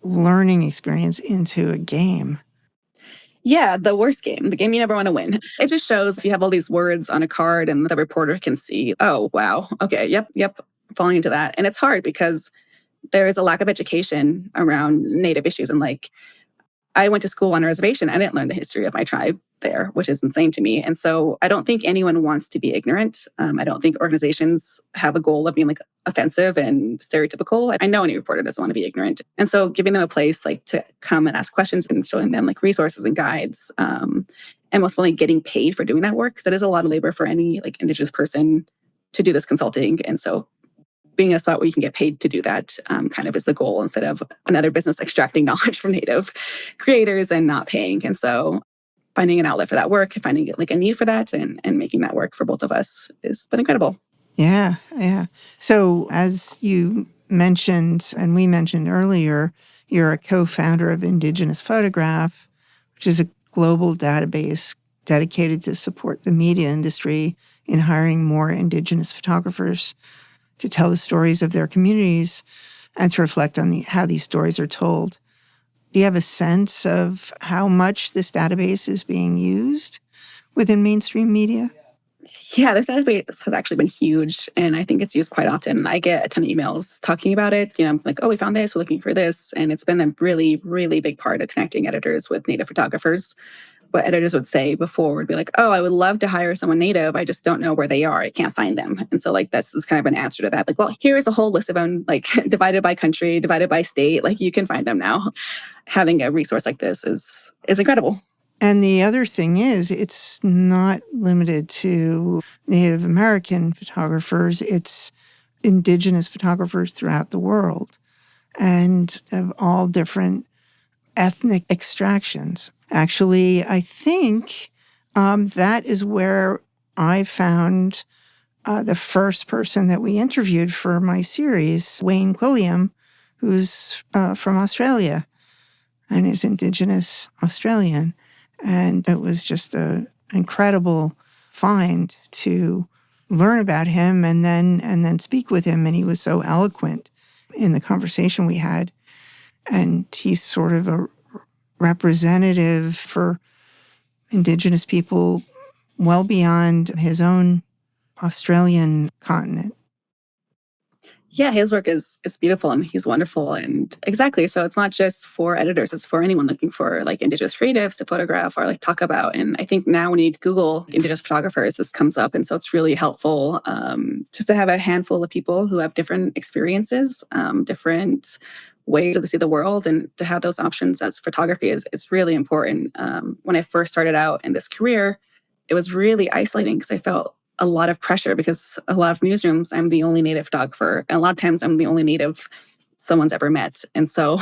learning experience into a game. Yeah, the worst game, the game you never want to win. It just shows if you have all these words on a card and the reporter can see, oh, wow, okay, yep, falling into that. And it's hard because there is a lack of education around Native issues. And like, I went to school on a reservation. I didn't learn the history of my tribe there, which is insane to me. And so I don't think anyone wants to be ignorant. I don't think organizations have a goal of being like offensive and stereotypical. I know any reporter doesn't want to be ignorant. And so giving them a place like to come and ask questions and showing them like resources and guides, and most importantly, getting paid for doing that work, because it is a lot of labor for any like Indigenous person to do this consulting. And so being a spot where you can get paid to do that kind of is the goal, instead of another business extracting knowledge from Native creators and not paying. And so finding an outlet for that work, finding like a need for that and making that work for both of us has been incredible. Yeah. So as you mentioned, and we mentioned earlier, you're a co-founder of Indigenous Photograph, which is a global database dedicated to support the media industry in hiring more Indigenous photographers to tell the stories of their communities and to reflect on how these stories are told. Do you have a sense of how much this database is being used within mainstream media? Yeah, this database has actually been huge, and I think it's used quite often. I get a ton of emails talking about it. Like, oh, we found this, we're looking for this. And it's been a really, really big part of connecting editors with Native photographers. What editors would say before would be like, oh, I would love to hire someone Native. I just don't know where they are. I can't find them. And so like, this is kind of an answer to that. Like, well, here is a whole list of them, like divided by country, divided by state. Like you can find them now. Having a resource like this is incredible. And the other thing is, it's not limited to Native American photographers. It's Indigenous photographers throughout the world and of all different ethnic extractions. Actually, I think that is where I found the first person that we interviewed for my series, Wayne Quilliam, who's from Australia and is Indigenous Australian. And it was just an incredible find to learn about him and then speak with him. And he was so eloquent in the conversation we had. And he's sort of a representative for Indigenous people well beyond his own Australian continent. Yeah, his work is beautiful and he's wonderful. And exactly. So it's not just for editors, it's for anyone looking for like Indigenous creatives to photograph or like talk about. And I think now when you Google Indigenous photographers, this comes up. And so it's really helpful just to have a handful of people who have different experiences, different ways to see the world, and to have those options as photography is really important. When I first started out in this career, it was really isolating because I felt a lot of pressure because a lot of newsrooms, I'm the only Native photographer. And a lot of times I'm the only Native someone's ever met. And so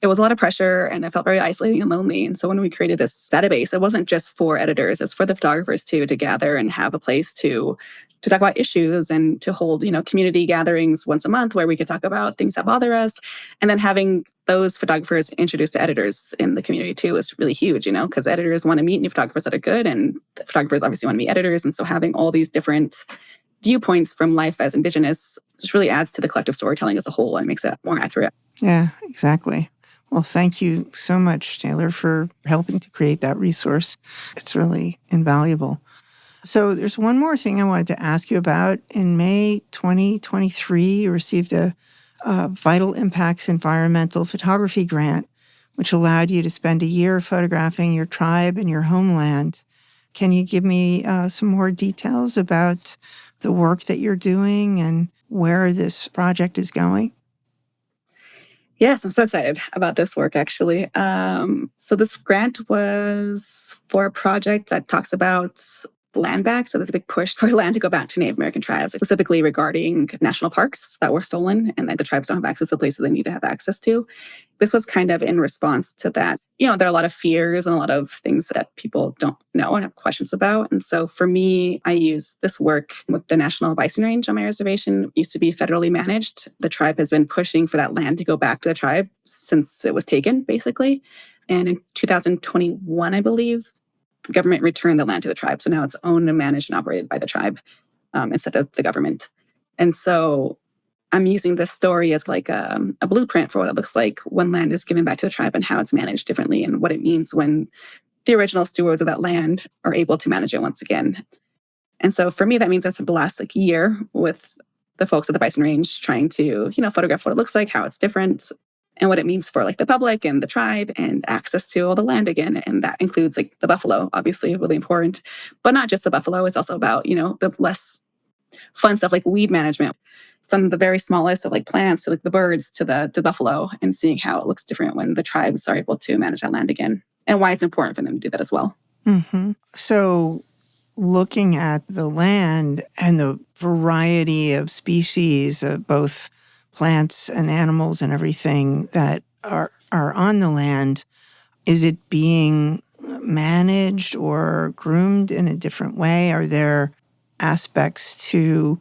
it was a lot of pressure and I felt very isolating and lonely. And so when we created this database, it wasn't just for editors, it's for the photographers too, to gather and have a place to talk about issues and to hold, community gatherings once a month where we could talk about things that bother us. And then having those photographers introduced to editors in the community too is really huge, because editors want to meet new photographers that are good and the photographers obviously want to meet editors. And so having all these different viewpoints from life as Indigenous just really adds to the collective storytelling as a whole and makes it more accurate. Yeah, exactly. Well, thank you so much, Tailyr, for helping to create that resource. It's really invaluable. So there's one more thing I wanted to ask you about. In May 2023, you received a Vital Impacts Environmental Photography grant, which allowed you to spend a year photographing your tribe and your homeland. Can you give me some more details about the work that you're doing and where this project is going? Yes, I'm so excited about this work, actually. So this grant was for a project that talks about land back. So there's a big push for land to go back to Native American tribes, specifically regarding national parks that were stolen and that the tribes don't have access to places they need to have access to. This was kind of in response to that. There are a lot of fears and a lot of things that people don't know and have questions about. And so for me, I use this work with the National Bison Range on my reservation. It used to be federally managed. The tribe has been pushing for that land to go back to the tribe since it was taken, basically. And in 2021, I believe, the government returned the land to the tribe. So now it's owned and managed and operated by the tribe instead of the government. And so I'm using this story as like a blueprint for what it looks like when land is given back to the tribe and how it's managed differently and what it means when the original stewards of that land are able to manage it once again. And so for me, that means I spent the last year with the folks at the Bison Range trying to, photograph what it looks like, how it's different, and what it means for the public and the tribe and access to all the land again. And that includes the buffalo, obviously really important, but not just the buffalo. It's also about, the less fun stuff like weed management, from the very smallest of plants to the birds to the buffalo, and seeing how it looks different when the tribes are able to manage that land again and why it's important for them to do that as well. Mm-hmm. So looking at the land and the variety of species of both plants and animals and everything that are on the land, is it being managed or groomed in a different way? Are there aspects to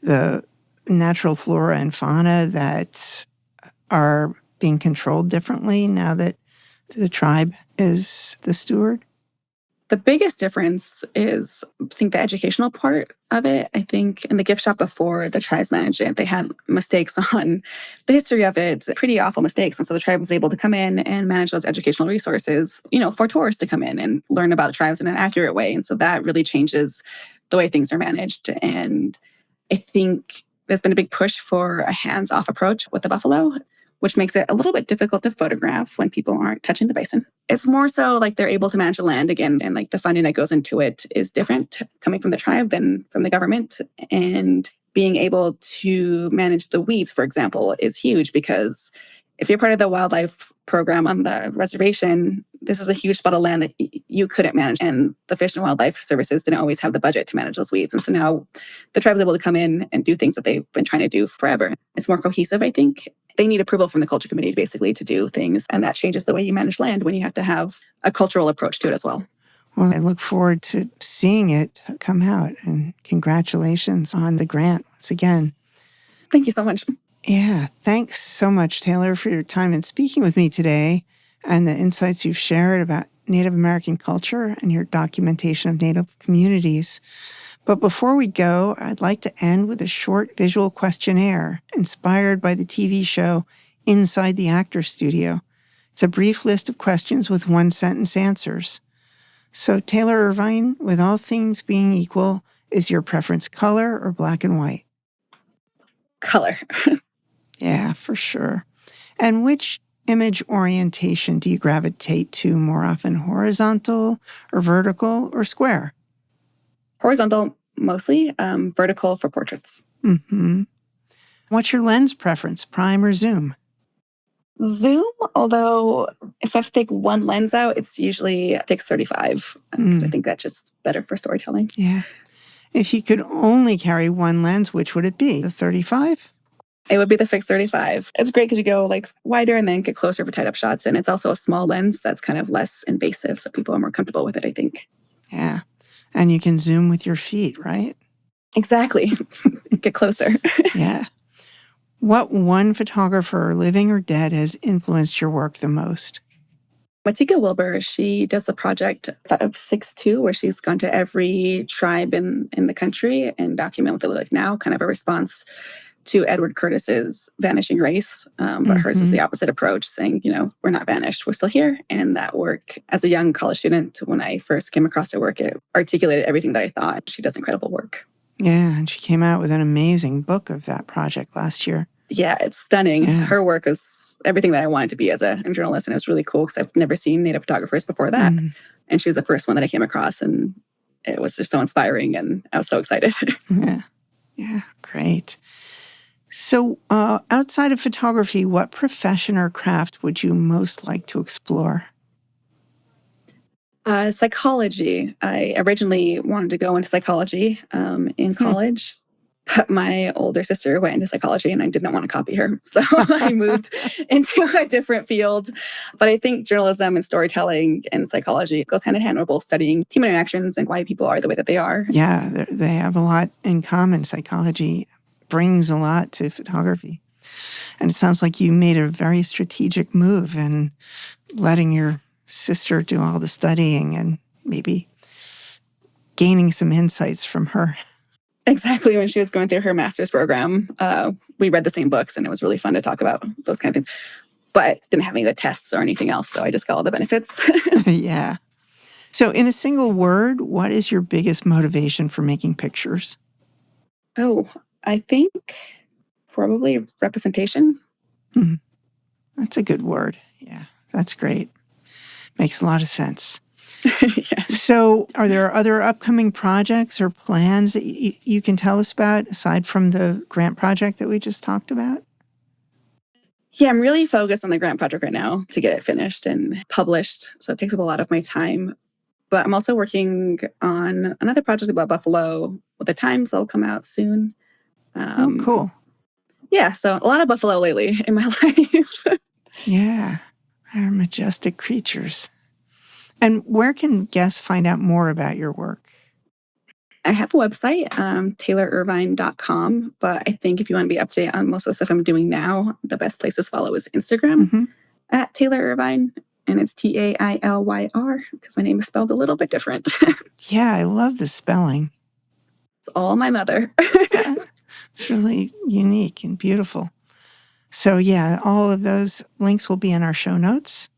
the natural flora and fauna that are being controlled differently now that the tribe is the steward? The biggest difference is, I think, the educational part of it. I think in the gift shop before the tribes managed it, they had mistakes on the history of it, pretty awful mistakes. And so the tribe was able to come in and manage those educational resources, for tourists to come in and learn about the tribes in an accurate way. And so that really changes the way things are managed. And I think there's been a big push for a hands-off approach with the buffalo, which makes it a little bit difficult to photograph when people aren't touching the bison. It's more so they're able to manage the land again, and the funding that goes into it is different coming from the tribe than from the government. And being able to manage the weeds, for example, is huge, because if you're part of the wildlife program on the reservation, this is a huge spot of land that you couldn't manage. And the Fish and Wildlife Services didn't always have the budget to manage those weeds. And so now the tribe is able to come in and do things that they've been trying to do forever. It's more cohesive, I think. They need approval from the culture committee, basically, to do things. And that changes the way you manage land when you have to have a cultural approach to it as well. Well, I look forward to seeing it come out. And congratulations on the grant once again. Thank you so much. Yeah, thanks so much, Tailyr, for your time in speaking with me today and the insights you've shared about Native American culture and your documentation of Native communities. But before we go, I'd like to end with a short visual questionnaire inspired by the TV show Inside the Actors Studio. It's a brief list of questions with one-sentence answers. So, Tailyr Irvine, with all things being equal, is your preference color or black and white? Color. Yeah, for sure. And which image orientation do you gravitate to more often, horizontal or vertical or square? Horizontal mostly, vertical for portraits. Mm-hmm. What's your lens preference, prime or zoom? Zoom, although if I have to take one lens out, it's usually fixed 35 because I think that's just better for storytelling. Yeah. If you could only carry one lens, which would it be? The 35? It would be the fixed 35. It's great because you go like wider and then get closer for tight up shots. And it's also a small lens that's kind of less invasive. So people are more comfortable with it, I think. Yeah. And you can zoom with your feet, right? Exactly. Get closer. Yeah. What one photographer, living or dead, has influenced your work the most? Matika Wilbur, she does the project of 6'2", where she's gone to every tribe in the country and document what they look like now, kind of a response to Edward Curtis's Vanishing Race. But hers is the opposite approach, saying, we're not vanished, we're still here. And that work, as a young college student, when I first came across her work, it articulated everything that I thought. She does incredible work. Yeah, and she came out with an amazing book of that project last year. Yeah, it's stunning. Yeah. Her work is everything that I wanted to be as a journalist, and it was really cool because I've never seen Native photographers before that. And she was the first one that I came across, and it was just so inspiring, and I was so excited. Yeah, great. So outside of photography, what profession or craft would you most like to explore? Psychology. I originally wanted to go into psychology in college, but my older sister went into psychology and I did not want to copy her. So I moved into a different field. But I think journalism and storytelling and psychology goes hand in hand. We're both studying human interactions and why people are the way that they are. Yeah, they have a lot in common. Psychology brings a lot to photography. And it sounds like you made a very strategic move in letting your sister do all the studying and maybe gaining some insights from her. Exactly. When she was going through her master's program, we read the same books and it was really fun to talk about those kind of things. But didn't have any of the tests or anything else, so I just got all the benefits. Yeah. So in a single word, what is your biggest motivation for making pictures? Oh, I think probably representation. That's a good word. Yeah, that's great. Makes a lot of sense. Yeah. So are there other upcoming projects or plans that you can tell us about aside from the grant project that we just talked about? Yeah, I'm really focused on the grant project right now to get it finished and published. So it takes up a lot of my time. But I'm also working on another project about buffalo with the Times. That'll come out soon. Oh, cool. Yeah, so a lot of buffalo lately in my life. Yeah, they're majestic creatures. And where can guests find out more about your work? I have a website, TaylyrIrvine.com, but I think if you want to be up to date on most of the stuff I'm doing now, the best place to follow is Instagram at Taylyr Irvine, and it's Tailyr because my name is spelled a little bit different. Yeah, I love the spelling. It's all my mother. It's really unique and beautiful. So yeah, all of those links will be in our show notes.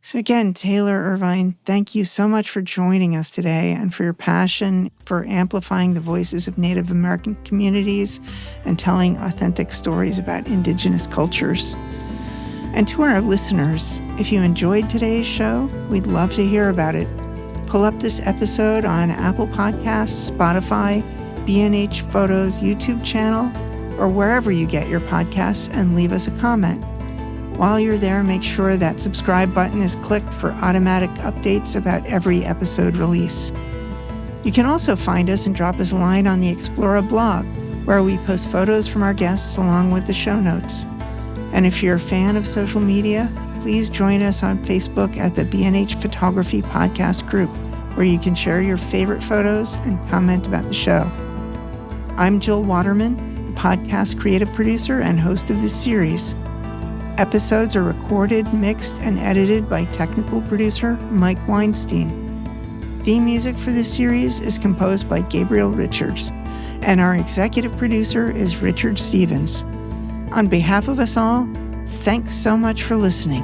So again, Taylyr Irvine, thank you so much for joining us today and for your passion for amplifying the voices of Native American communities and telling authentic stories about Indigenous cultures. And to our listeners, if you enjoyed today's show, we'd love to hear about it. Pull up this episode on Apple Podcasts, Spotify, B&H Photos YouTube channel, or wherever you get your podcasts and leave us a comment. While you're there, make sure that subscribe button is clicked for automatic updates about every episode release. You can also find us and drop us a line on the Explora blog, where we post photos from our guests along with the show notes. And if you're a fan of social media, please join us on Facebook at the B&H Photography Podcast Group, where you can share your favorite photos and comment about the show. I'm Jill Waterman, the podcast creative producer and host of this series. Episodes are recorded, mixed, and edited by technical producer Mike Weinstein. Theme music for this series is composed by Gabriel Richards, and our executive producer is Richard Stevens. On behalf of us all, thanks so much for listening.